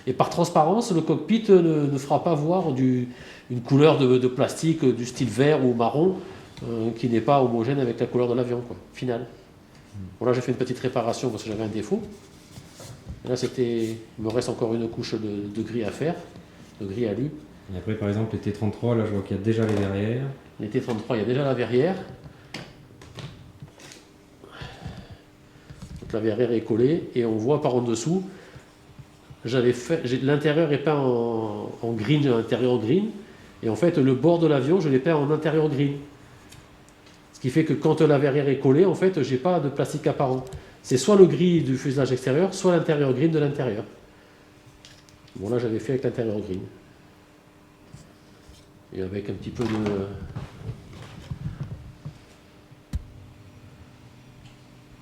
Et par transparence, le cockpit ne fera pas voir une couleur de plastique du style vert ou marron qui n'est pas homogène avec la couleur de l'avion, final. Bon, là, j'ai fait une petite réparation parce que j'avais un défaut. Et là, il me reste encore une couche de gris à faire, de gris alu. Et après, par exemple, les T33, là, je vois qu'il y a déjà les verrières. Les T33, il y a déjà la verrière. Donc la verrière est collée et on voit par en dessous, l'intérieur est peint en green, intérieur green, et en fait le bord de l'avion je l'ai peint en intérieur green. Ce qui fait que quand la verrière est collée, en fait j'ai pas de plastique apparent. C'est soit le gris du fuselage extérieur, soit l'intérieur green de l'intérieur. Bon là j'avais fait avec l'intérieur green. Et avec un petit peu de...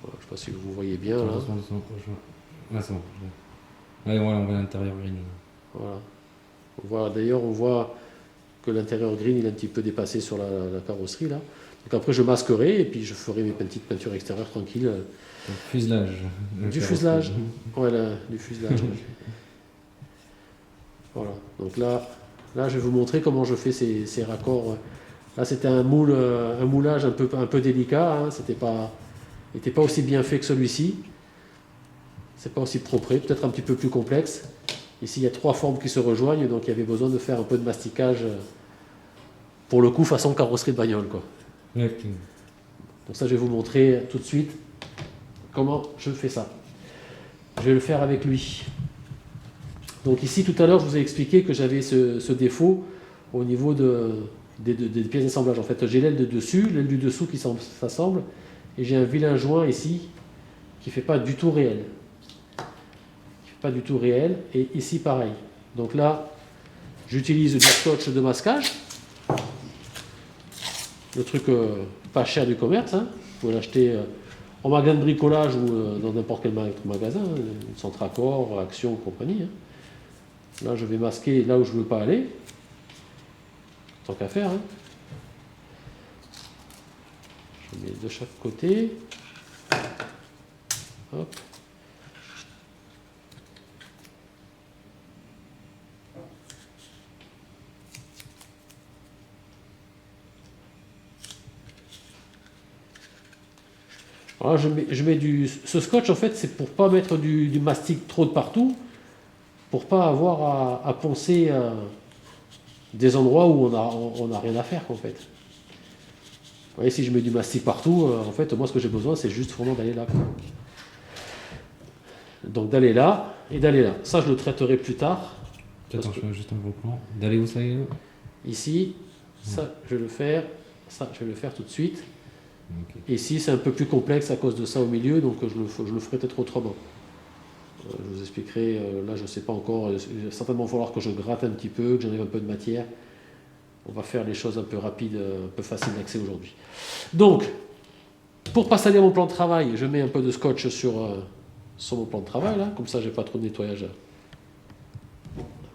Je ne sais pas si vous voyez bien là. Ah, c'est bon. Allez, voilà, on voit l'intérieur green. Voilà. D'ailleurs, on voit que l'intérieur green il est un petit peu dépassé sur la carrosserie là. Donc après, je masquerai et puis je ferai mes petites peintures extérieures tranquilles. Fuselage. Du fuselage. Voilà, du fuselage. Voilà. Donc là, je vais vous montrer comment je fais ces raccords. Là, c'était un moulage un peu délicat. Hein. N'était pas aussi bien fait que celui-ci. C'est pas aussi propre, peut-être un petit peu plus complexe. Ici, il y a 3 formes qui se rejoignent, donc il y avait besoin de faire un peu de masticage pour le coup façon carrosserie de bagnole, quoi. Okay. Donc ça, je vais vous montrer tout de suite comment je fais ça. Je vais le faire avec lui. Donc ici, tout à l'heure, je vous ai expliqué que j'avais ce défaut au niveau des pièces d'assemblage. En fait, j'ai l'aile de dessus, l'aile du dessous qui s'assemble. Et j'ai un vilain joint ici qui ne fait pas du tout réel. Et ici pareil. Donc là, j'utilise du scotch de masquage. Le truc pas cher du commerce. Hein. Vous pouvez l'acheter en magasin de bricolage ou dans n'importe quel magasin. Centracor, Action, compagnie. Hein. Là, je vais masquer là où je ne veux pas aller. Tant qu'à faire. Hein. Je mets de chaque côté. Hop. Alors je mets ce scotch en fait c'est pour pas mettre du mastic trop de partout, pour pas avoir à poncer des endroits où on n'a rien à faire en fait. Vous voyez, si je mets du mastic partout, en fait, moi, ce que j'ai besoin, c'est juste vraiment d'aller là. Donc, d'aller là et d'aller là. Ça, je le traiterai plus tard. Attends, je fais juste un gros plan. D'aller où ça y est? Ici, ça, je vais le faire. Ça, je vais le faire tout de suite. Ok. Et ici, c'est un peu plus complexe à cause de ça au milieu, donc je le ferai peut-être autrement. Je vous expliquerai, là je ne sais pas encore, il va certainement falloir que je gratte un petit peu, que j'enlève un peu de matière. On va faire les choses un peu rapides, un peu faciles d'accès aujourd'hui. Donc, pour pas salir mon plan de travail, je mets un peu de scotch sur mon plan de travail, là, comme ça j'ai pas trop de nettoyage à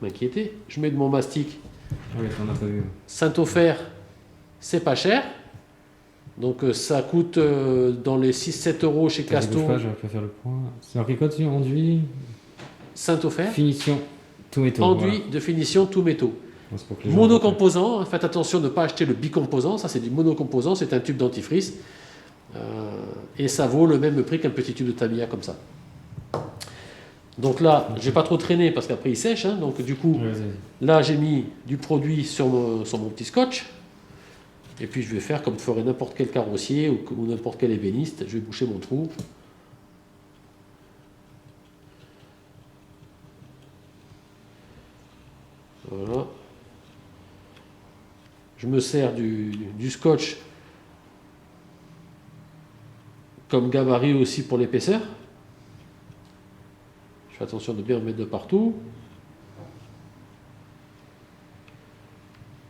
m'inquiéter. Je mets de mon mastic. Ah oui, t'en as pas vu. Saint-Ofer, c'est pas cher. Donc ça coûte dans les 6-7 euros chez Casto. Je vais pas faire le point. C'est marqué quoi dessus? Enduit. Saint-Ofer. Finition. Tout métaux. Enduit de finition tout métaux. Bon, c'est pour que les gens- Monocomposant, faites attention de ne pas acheter le bicomposant, ça c'est du monocomposant, c'est un tube dentifrice. Et ça vaut le même prix qu'un petit tube de Tamiya comme ça. Donc là, j'ai pas trop traîné parce qu'après il sèche, hein, donc du coup, Ouais, vas-y. là j'ai mis du produit sur mon petit scotch. Et puis je vais faire comme ferait n'importe quel carrossier ou n'importe quel ébéniste, je vais boucher mon trou. Voilà. Je me sers du scotch comme gabarit aussi pour l'épaisseur. Je fais attention de bien en mettre de partout.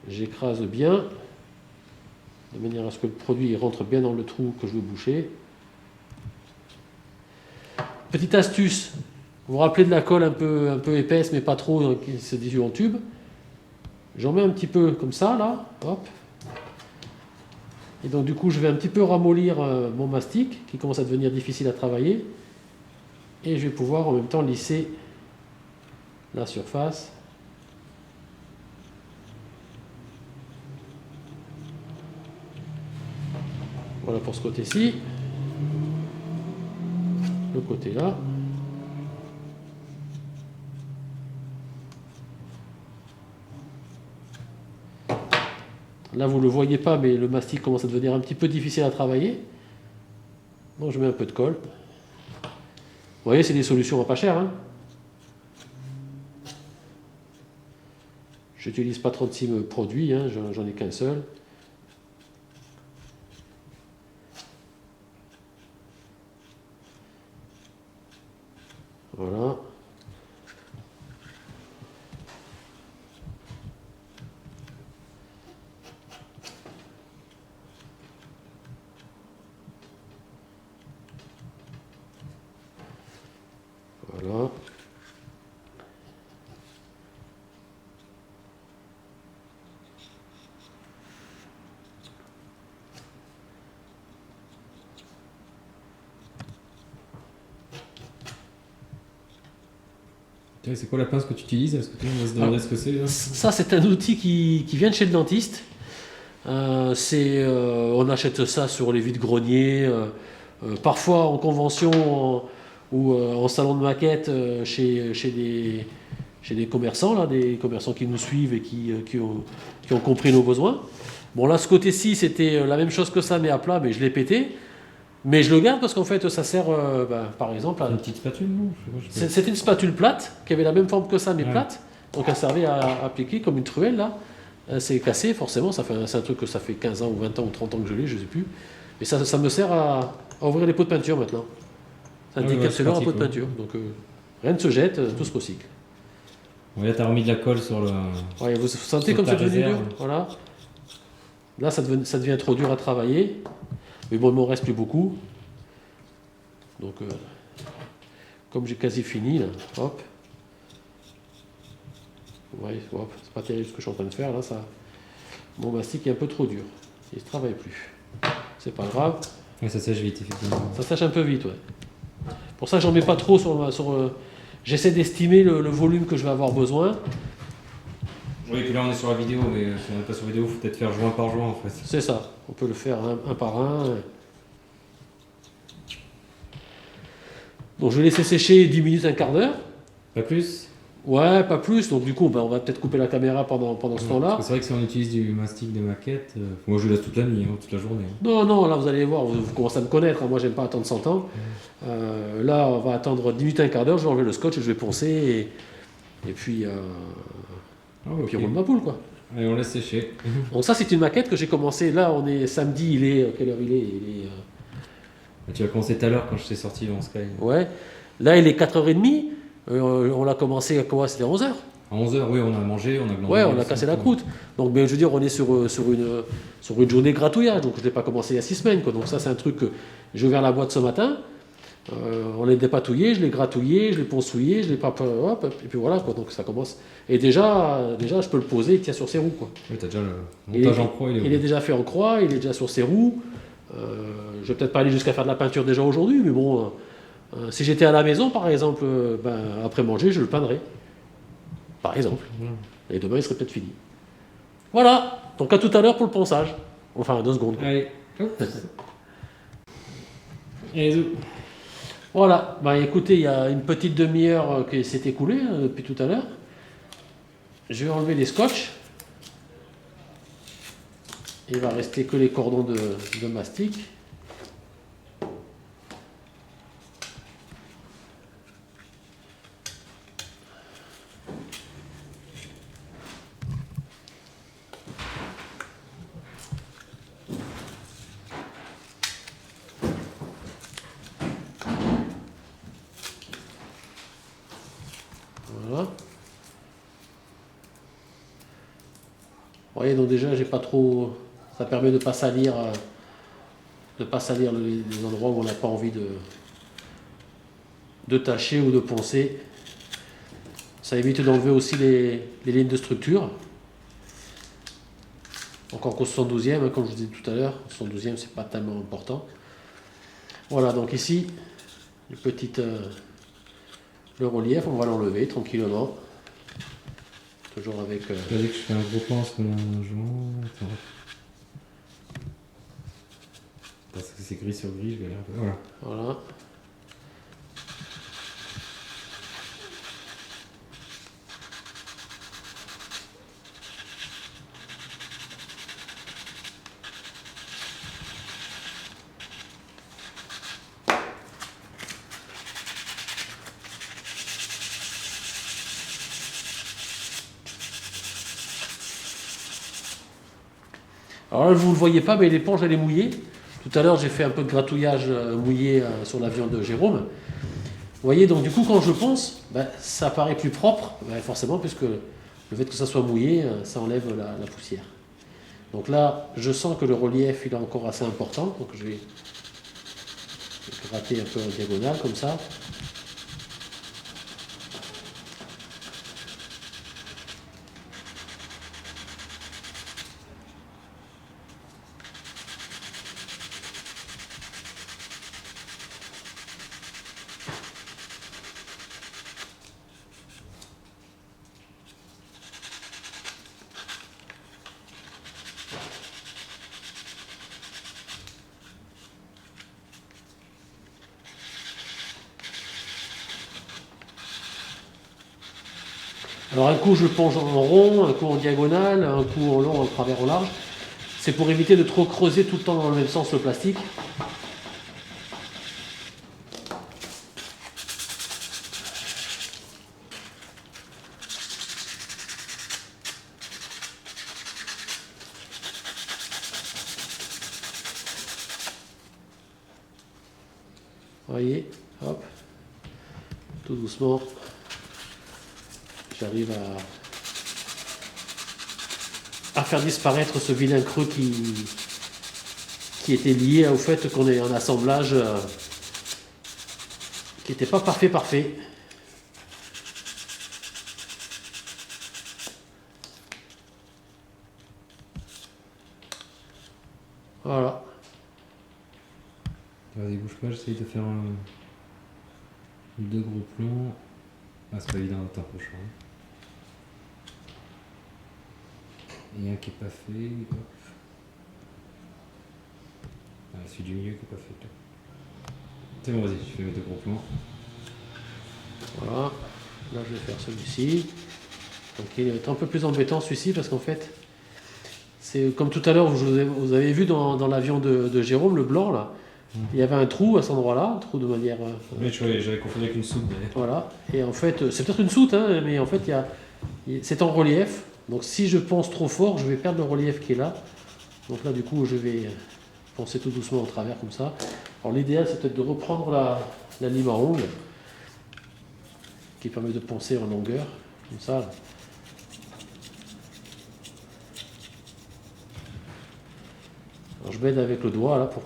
J'écrase bien, de manière à ce que le produit rentre bien dans le trou que je veux boucher. Petite astuce, vous vous rappelez de la colle un peu épaisse, mais pas trop, qui se dilue en tube. J'en mets un petit peu comme ça, là, hop. Et donc du coup, je vais un petit peu ramollir mon mastic, qui commence à devenir difficile à travailler. Et je vais pouvoir en même temps lisser la surface. Voilà pour ce côté-ci. Le côté là. Là, vous ne le voyez pas, mais le mastic commence à devenir un petit peu difficile à travailler. Donc, je mets un peu de colle. Vous voyez, c'est des solutions à pas cher. Hein. Je n'utilise pas 36 produits, hein, j'en ai qu'un seul. Voilà. Voilà. Tiens, c'est quoi la pince que tu utilises? Est-ce que tu vas se demander ce que c'est là? Ça, c'est un outil qui vient de chez le dentiste. On achète ça sur les vides-greniers, parfois en convention ou en salon de maquette chez des commerçants, là, des commerçants qui nous suivent et qui ont compris nos besoins. Bon, là, ce côté-ci, c'était la même chose que ça, mais à plat, mais je l'ai pété. Mais je le garde parce qu'en fait, ça sert, par exemple, à Une petite spatule, non? Je sais pas. c'était une spatule plate qui avait la même forme que ça, mais Ouais. plate. Donc elle servait à appliquer comme une truelle là. C'est cassé, forcément. C'est un truc que ça fait 15 ans ou 20 ans ou 30 ans que je l'ai, je ne sais plus. Mais ça me sert à ouvrir les pots de peinture maintenant. C'est un Ah ouais, décapsuleur c'est à pot de pratique, peinture. Donc rien ne se jette, tout se recycle. Bon, là, t'as remis de la colle sur le. Ouais, vous sentez Sur comme ta c'est devenu dur? réserve. Voilà. Là, ça devient trop dur à travailler. Mais bon, il m'en reste plus beaucoup. Donc, comme j'ai quasi fini, là, hop. Ouais, hop, c'est pas terrible ce que je suis en train de faire, là, ça. Mon mastic est un peu trop dur. Il ne travaille plus. C'est pas grave. Ouais, ça sèche vite, effectivement. Ça sèche un peu vite, ouais. Pour ça, j'en mets pas trop j'essaie d'estimer le volume que je vais avoir besoin. Oui, et puis là, on est sur la vidéo, mais si on n'est pas sur vidéo, il faut peut-être faire joint par joint, en fait. C'est ça. On peut le faire un par un. Donc, je vais laisser sécher 10 minutes, un quart d'heure. Pas plus? Ouais, pas plus. Donc, du coup, on va peut-être couper la caméra pendant ce temps-là. Parce que c'est vrai que si on utilise du mastic de maquette, moi je le laisse toute la nuit, hein, toute la journée. Hein. Non, là, vous allez voir, vous commencez à me connaître. Hein. Moi, j'aime pas attendre 100 ans. Là, on va attendre 10 minutes, un quart d'heure. Je vais enlever le scotch et je vais poncer. Et puis, Ah, et puis ok. on roule ma poule, quoi. Et on laisse sécher. Donc ça, c'est une maquette que j'ai commencé. Là, on est samedi, il est... Quelle heure il est? Tu as commencé tout à l'heure quand je t'ai sorti en Sky. Ouais. Là, il est 4h30. On l'a commencé à quoi? C'était 11h. À 11h, oui, on a mangé, on a glandé. Ouais, on a cassé la croûte. Donc, mais je veux dire, on est sur une journée gratouillage. Donc, je ne l'ai pas commencé il y a 6 semaines, quoi. Donc, ça, c'est un truc que j'ai ouvert la boîte ce matin. On l'a dépatouillé, je l'ai gratouillé, je l'ai poncouillé, je l'ai pas. Hop, et puis voilà, quoi. Donc, ça commence. Et déjà, je peux le poser, il tient sur ses roues, quoi. Oui, tu as déjà le montage en croix. Il est déjà fait en croix, il est déjà sur ses roues. Je vais peut-être pas aller jusqu'à faire de la peinture déjà aujourd'hui, mais bon, si j'étais à la maison, par exemple, après manger, je le peindrais. Par exemple. Et demain, il serait peut-être fini. Voilà. Donc à tout à l'heure pour le ponçage. Enfin, 2 secondes. Allez. Allez, Voilà. Bah écoutez, il y a une petite demi-heure qui s'est écoulée depuis tout à l'heure. Je vais enlever les scotch. Il va rester que les cordons de mastic. Voilà. Vous voyez, donc déjà, j'ai pas trop. Ça permet de pas salir les endroits où on n'a pas envie de tacher ou de poncer. Ça évite d'enlever aussi les lignes de structure. Encore qu'au 72e, comme je vous disais tout à l'heure, au 72e, c'est pas tellement important. Voilà, donc ici, le relief, on va l'enlever tranquillement. Toujours avec. Tu as dit que je fais un gros plan sur un joint. Attends. Parce que c'est gris sur gris, je vais aller un peu. Voilà. Voilà. Alors là, vous ne le voyez pas, mais l'éponge, elle est mouillée. Tout à l'heure, j'ai fait un peu de gratouillage mouillé sur l'avion de Jérôme. Vous voyez, donc du coup, quand je ponce, ça paraît plus propre, forcément, puisque le fait que ça soit mouillé, ça enlève la poussière. Donc là, je sens que le relief, il est encore assez important, donc je vais gratter un peu en diagonale, comme ça. Alors un coup je ponce en rond, un coup en diagonale, un coup en long, en travers, au large. C'est pour éviter de trop creuser tout le temps dans le même sens le plastique. Vous voyez, hop, tout doucement. J'arrive à faire disparaître ce vilain creux qui était lié au fait qu'on ait un assemblage qui n'était pas parfait. Voilà. Vas-y, bouge pas, j'essaye de faire 2 gros plans. Ah, c'est pas évident d'être un prochain. Il y a un qui n'est pas fait. Hop. Ah, celui du milieu qui n'est pas fait. C'est bon, vas-y, je fais mes 2 gros plans. Voilà. Là, je vais faire celui-ci. Donc, il va être un peu plus embêtant celui-ci parce qu'en fait, c'est comme tout à l'heure, vous avez vu dans l'avion de Jérôme, le blanc là. Il y avait un trou à cet endroit-là, un trou de manière. Oui, j'avais confondu avec une soude. Mais... Voilà. Et en fait, c'est peut-être une soute, hein, mais en fait, c'est en relief. Donc si je ponce trop fort, je vais perdre le relief qui est là. Donc là, du coup, je vais poncer tout doucement au travers comme ça. Alors l'idéal, c'est peut-être de reprendre la lime à ongles qui permet de poncer en longueur, comme ça. Alors, je m'aide avec le doigt là pour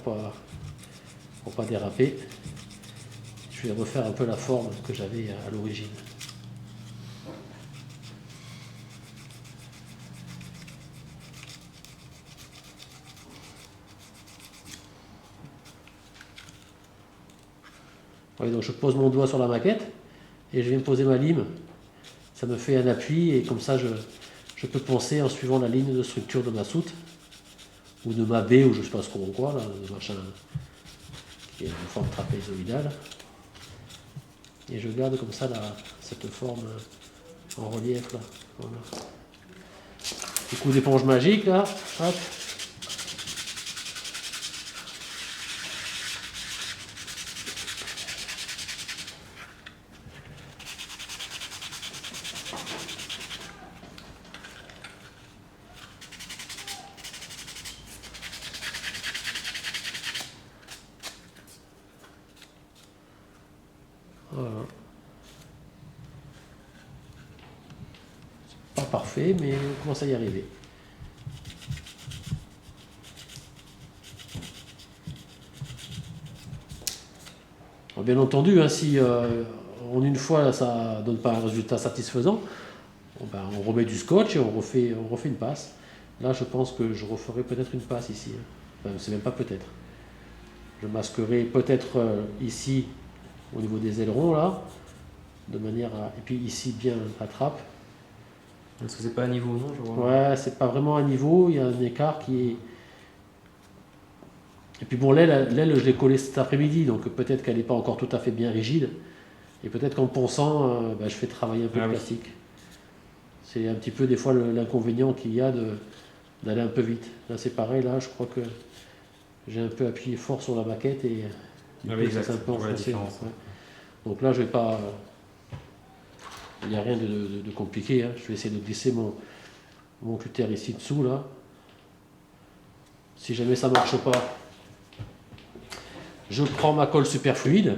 pas déraper. Je vais refaire un peu la forme que j'avais à l'origine. Oui, donc je pose mon doigt sur la maquette et je vais me poser ma lime. Ça me fait un appui et comme ça je peux poncer en suivant la ligne de structure de ma soute ou de ma baie ou je sais pas ce qu'on quoi, là, le machin qui est une forme trapézoïdale. Et je garde comme ça cette forme en relief là. Voilà. Du coup d'éponge magique là, hop. Voilà. C'est pas parfait, mais on commence à y arriver. Alors, bien entendu, hein, si en une fois ça ne donne pas un résultat satisfaisant, on remet du scotch et on refait une passe. Là, je pense que je referai peut-être une passe ici. Enfin, c'est même pas peut-être. Je masquerai peut-être ici au niveau des ailerons là, de manière à... Et puis ici bien la trappe. Parce que c'est pas à niveau, non, je vois. Ouais, c'est pas vraiment à niveau, il y a un écart qui est... Et puis bon, l'aile je l'ai collée cet après-midi, donc peut-être qu'elle n'est pas encore tout à fait bien rigide. Et peut-être qu'en ponçant, je fais travailler un peu le plastique. C'est un petit peu des fois l'inconvénient qu'il y a d'aller un peu vite. Là c'est pareil, là je crois que j'ai un peu appuyé fort sur la maquette et ça s'est un peu enfoncé. Ouais. Donc là je vais pas... Il n'y a rien de compliqué, hein. Je vais essayer de glisser mon cutter ici dessous là. Si jamais ça ne marche pas, je prends ma colle super fluide.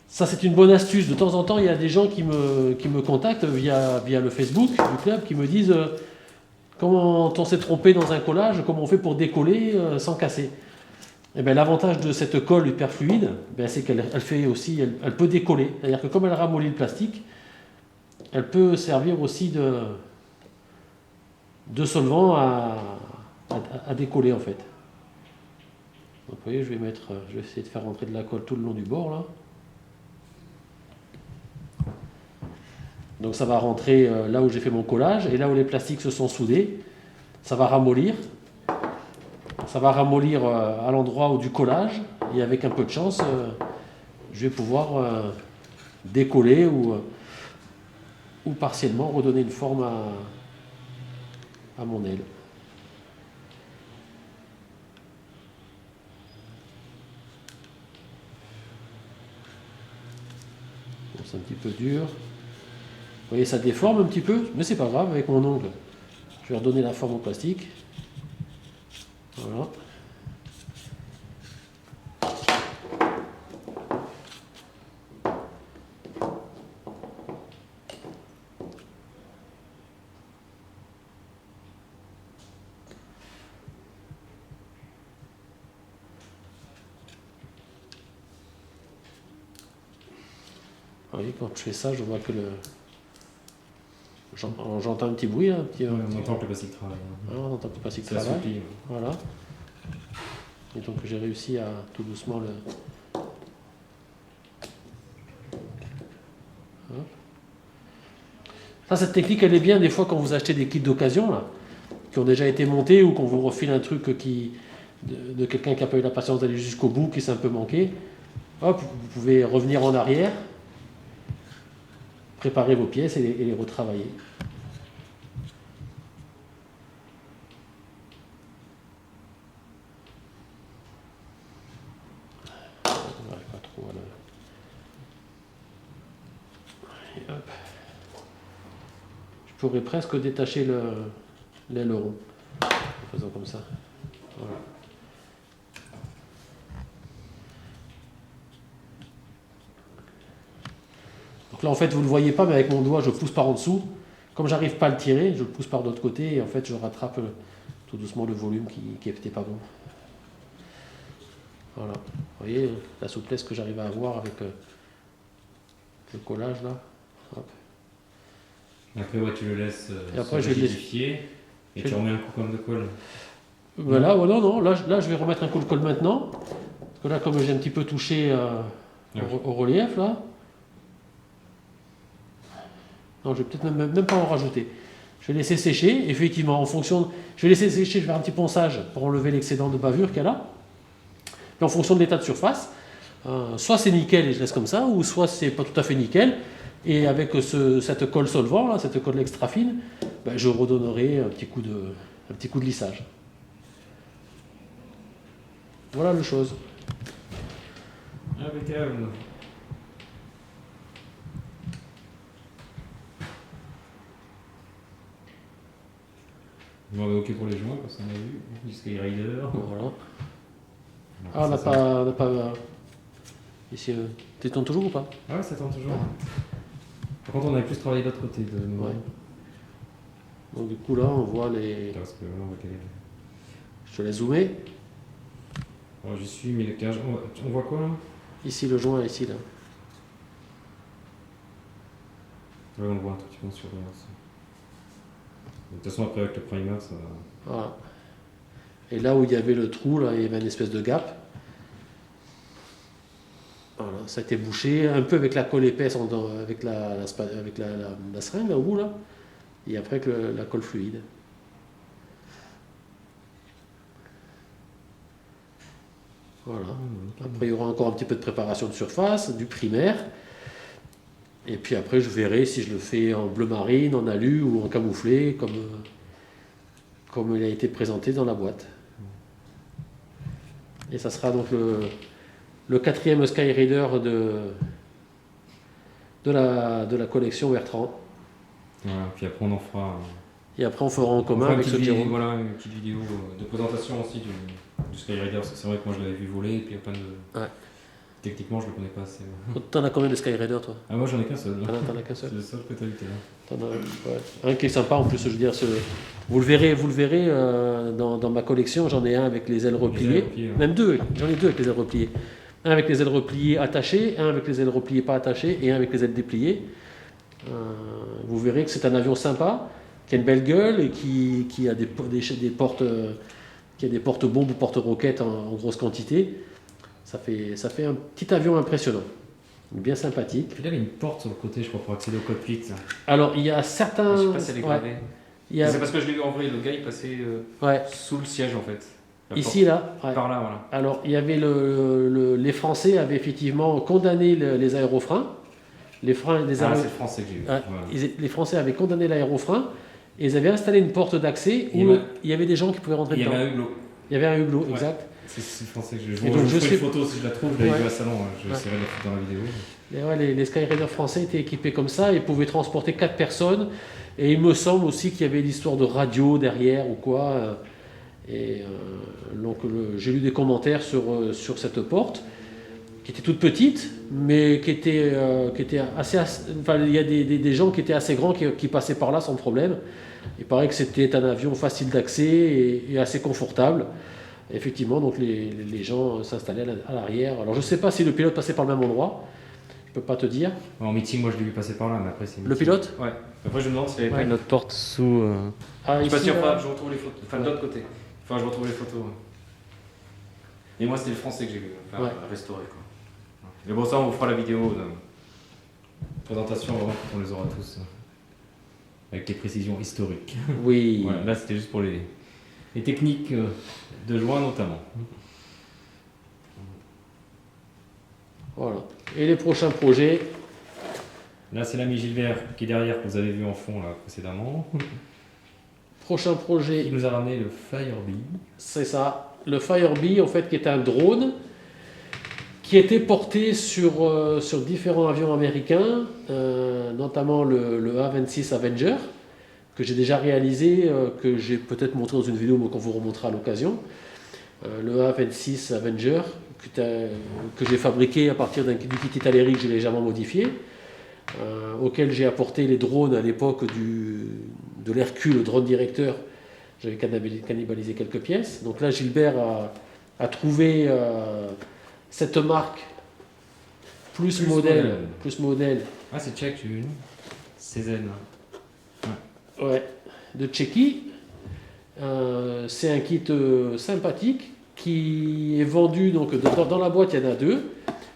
Ça c'est une bonne astuce. De temps en temps, il y a des gens qui me contactent via le Facebook du club qui me disent comment on s'est trompé dans un collage, comment on fait pour décoller sans casser. Et bien, l'avantage de cette colle hyper fluide, c'est qu'elle fait aussi, elle peut décoller. C'est-à-dire que comme elle ramollit le plastique, elle peut servir aussi de solvant à décoller en fait. Donc vous voyez, je vais essayer de faire rentrer de la colle tout le long du bord là. Donc ça va rentrer là où j'ai fait mon collage et là où les plastiques se sont soudés, ça va ramollir. Ça va ramollir à l'endroit du collage et avec un peu de chance, je vais pouvoir décoller ou partiellement redonner une forme à mon aile. Bon, c'est un petit peu dur. Vous voyez, ça déforme un petit peu, mais c'est pas grave, avec mon ongle, je vais redonner la forme au plastique. Voilà. Vous voyez, quand je fais ça, je vois que j'entends un petit bruit, là, on entend que le plastique travaille. Voilà, on entend que le plastique travaille. Voilà. Et donc j'ai réussi à tout doucement le... Ça, cette technique, elle est bien des fois quand vous achetez des kits d'occasion, là, qui ont déjà été montés ou qu'on vous refile un truc de quelqu'un qui n'a pas eu la patience d'aller jusqu'au bout, qui s'est un peu manqué. Hop, vous pouvez revenir en arrière, préparer vos pièces et les retravailler. pourrais presque détacher l'aileron en faisant comme ça. Voilà. Donc là en fait vous ne le voyez pas, mais avec mon doigt je pousse par en dessous. Comme j'arrive pas à le tirer, je le pousse par l'autre côté et en fait je rattrape tout doucement le volume qui n'était pas bon. Voilà, vous voyez la souplesse que j'arrive à avoir avec le collage là. Hop. Après, ouais, tu le laisses Et après, se je le laisse- rigidifier et tu remets un coup comme de colle. Voilà, oh non, là je vais remettre un coup de colle maintenant. Parce que là, comme j'ai un petit peu touché au relief là. Non, je vais peut-être même pas en rajouter. Je vais laisser sécher. Effectivement, en fonction. Je vais laisser sécher, je vais faire un petit ponçage pour enlever l'excédent de bavure qu'il y a là. Et en fonction de l'état de surface, soit c'est nickel et je laisse comme ça, ou soit c'est pas tout à fait nickel. Et avec cette colle solvant, là, cette colle extra fine, ben, je redonnerai un petit coup de lissage. Voilà le chose. Impeccable. Bon, ok pour les joints, parce qu'on a vu, du Skyrider. Voilà. Ah, on n'a pas. Ici, t'étonnes toujours ou pas? Ah ouais, ça tourne toujours. Par contre, on avait plus travaillé de l'autre côté de nous. Ouais. Donc du coup là, on voit les. Parce que là, on voit quel est. Je te laisse zoomer. Alors, j'y suis, mais on voit quoi là? Ici le joint, ici là. Ouais, on le voit un tout petit peu sur le. De toute façon, après avec le primer, ça. Voilà. Et là où il y avait le trou, là, il y avait une espèce de gap. Voilà, ça a été bouché un peu avec la colle épaisse, avec la seringue là au bout là, et après avec la colle fluide. Voilà. Après il y aura encore un petit peu de préparation de surface, du primaire. Et puis après je verrai si je le fais en bleu marine, en alu ou en camouflé, comme il a été présenté dans la boîte. Et ça sera donc le 4e Skyrider de la collection Bertrand. Voilà, puis après on en fera. Et après on fera en commun fera avec une ce petite Jérôme. Voilà, une petite vidéo de présentation aussi du Skyrider, parce que c'est vrai que moi je l'avais vu voler, et puis il y a plein de. Ouais. Techniquement, je le connais pas assez. T'en as combien de Skyrider toi? Ah, moi j'en ai qu'un seul. T'en as qu'un seul? C'est le seul que t'as eu tout à l'heure. Ouais. Un qui est sympa en plus, je veux dire, vous le verrez dans ma collection, j'en ai un avec les ailes repliées, ouais. même deux, j'en ai deux avec les ailes repliées. Un avec les ailes repliées attachées, un avec les ailes repliées pas attachées et un avec les ailes dépliées. Vous verrez que c'est un avion sympa, qui a une belle gueule et qui a des portes, qui a des porte-bombes ou porte-roquettes en grosse quantité. Ça fait un petit avion impressionnant, bien sympathique. Puis là, il y a une porte sur le côté, je crois, pour accéder au cockpit. Alors, il y a certains... Je sais pas si elle est gravée. Ouais, C'est parce que je l'ai vu en vrai, le gars il passait ouais. sous le siège en fait. La Ici, là. Ouais. porte. Par là, voilà. Alors, il y avait les Français avaient effectivement condamné les aérofreins. Les freins des C'est le français que j'ai vu. Ouais, Voilà. les Français avaient condamné l'aérofrein et ils avaient installé une porte d'accès où il y avait des gens qui pouvaient rentrer Il y dedans. avait un hublot. Il y avait un hublot, Ouais. exact. C'est le français que j'ai vu. Et donc, Je je ferai sais- une photo si je la trouve, je l'avais Ouais. vu à salon, je essaierai de la foutre dans la vidéo. Et ouais, les Skyrider français étaient équipés comme ça et pouvaient transporter 4 personnes. Et il me semble aussi qu'il y avait l'histoire de radio derrière ou quoi. Donc j'ai lu des commentaires sur cette porte qui était toute petite, mais qui était assez. Enfin, il y a des gens qui étaient assez grands qui passaient par là sans problème. Il paraît que c'était un avion facile d'accès et assez confortable. Effectivement, donc les gens s'installaient à l'arrière. Alors je ne sais pas si le pilote passait par le même endroit. Je peux pas te dire. En meeting, moi je l'ai vu passer par là, mais après c'est. Le pilote? Ouais. Après je me demande s'il n'y avait Ouais. pas une autre porte sous. Ah, Je sais pas ici, si là. je retrouve les photos. Enfin de l'autre côté. Enfin je retrouve les photos. Ouais. Et moi c'était le français que j'ai vu. Enfin Ouais. restauré quoi. Mais bon ça on vous fera la vidéo. Présentation, vraiment, quand on les aura tous. Avec des précisions historiques. Oui. Voilà, là c'était juste pour les techniques de joint notamment. Voilà. Et les prochains projets. Là c'est l'ami Gilbert qui est derrière, que vous avez vu en fond là précédemment. Prochain projet. Il nous a ramené le Firebee. C'est ça, le Firebee en fait qui est un drone qui était porté sur différents avions américains, notamment le A-26 Avenger, que j'ai déjà réalisé, que j'ai peut-être montré dans une vidéo, mais qu'on vous remontrera à l'occasion. Le A26 Avenger, que j'ai fabriqué à partir du kit Italeri que j'ai légèrement modifié, auquel j'ai apporté les drones à l'époque de l'Hercule, le drone directeur. J'avais cannibalisé quelques pièces. Donc là, Gilbert a trouvé cette marque plus modèle. Ah, c'est tchèque, j'ai vu. Cézanne. Ouais, de Tchéquie. C'est un kit sympathique qui est vendu, donc dans la boîte il y en a 2,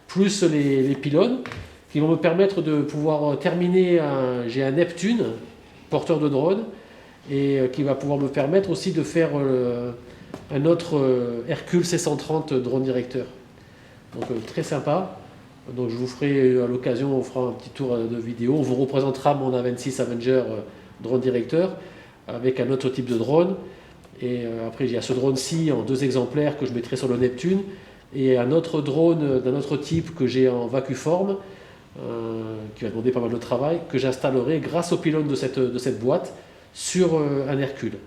plus les pylônes qui vont me permettre de pouvoir terminer. J'ai un Neptune, porteur de drone, et qui va pouvoir me permettre aussi de faire un autre Hercule C130 drone directeur. Donc très sympa. Donc je vous ferai à l'occasion, on fera un petit tour de vidéo, on vous représentera mon A26 Avenger drone directeur avec un autre type de drone. Et après, il y a ce drone-ci en 2 exemplaires que je mettrai sur le Neptune, et un autre drone d'un autre type que j'ai en vacuforme, qui va demander pas mal de travail, que j'installerai grâce au pylône de cette boîte sur un Hercule.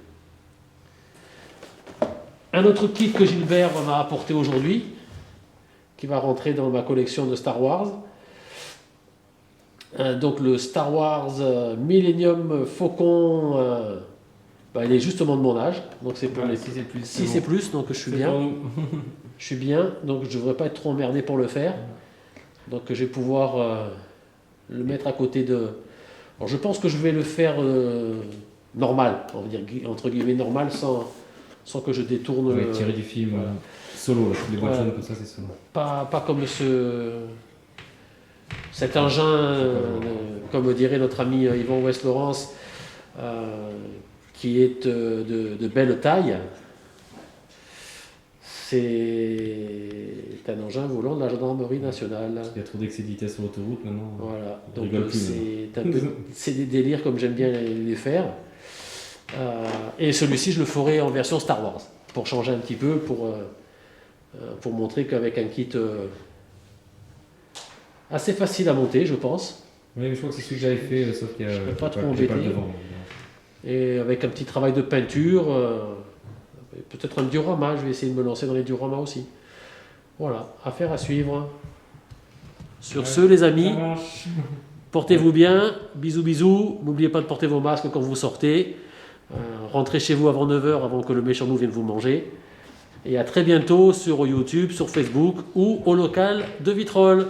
Un autre kit que Gilbert m'a apporté aujourd'hui, qui va rentrer dans ma collection de Star Wars. Donc le Star Wars Millennium Faucon, il est justement de mon âge, donc c'est pour les 6 et plus. 6 et plus, donc je suis bien. Je suis bien, donc je ne devrais pas être trop emmerdé pour le faire. Donc je vais pouvoir le mettre à côté de... Alors je pense que je vais le faire normal, on va dire entre guillemets normal, sans que je détourne... Oui, tiré du film solo, les boîtes jaunes comme ça, c'est solo. Pas comme cet engin, comme dirait notre ami Yvan Ouest-Laurence, qui est de belle taille. C'est un engin volant de la gendarmerie nationale. Il y a trop d'excès de vitesse sur l'autoroute maintenant. Voilà, donc c'est des délires comme j'aime bien les faire. Et celui-ci, je le ferai en version Star Wars, pour changer un petit peu, pour montrer qu'avec un kit assez facile à monter, je pense. Oui, mais je crois que c'est celui que j'avais fait, sauf qu'il y a je peux pas trop pas embêter. le devant. Et avec un petit travail de peinture, peut-être un diorama, je vais essayer de me lancer dans les dioramas aussi. Voilà, affaire à suivre. Sur ce, les amis, portez-vous bien, bisous bisous, n'oubliez pas de porter vos masques quand vous sortez, rentrez chez vous avant 9h, avant que le méchant nous vienne vous manger, et à très bientôt sur YouTube, sur Facebook ou au local de Vitrolles.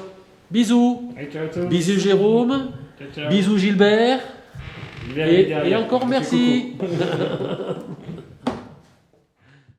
Bisous, bisous Jérôme, bisous Gilbert, et encore merci.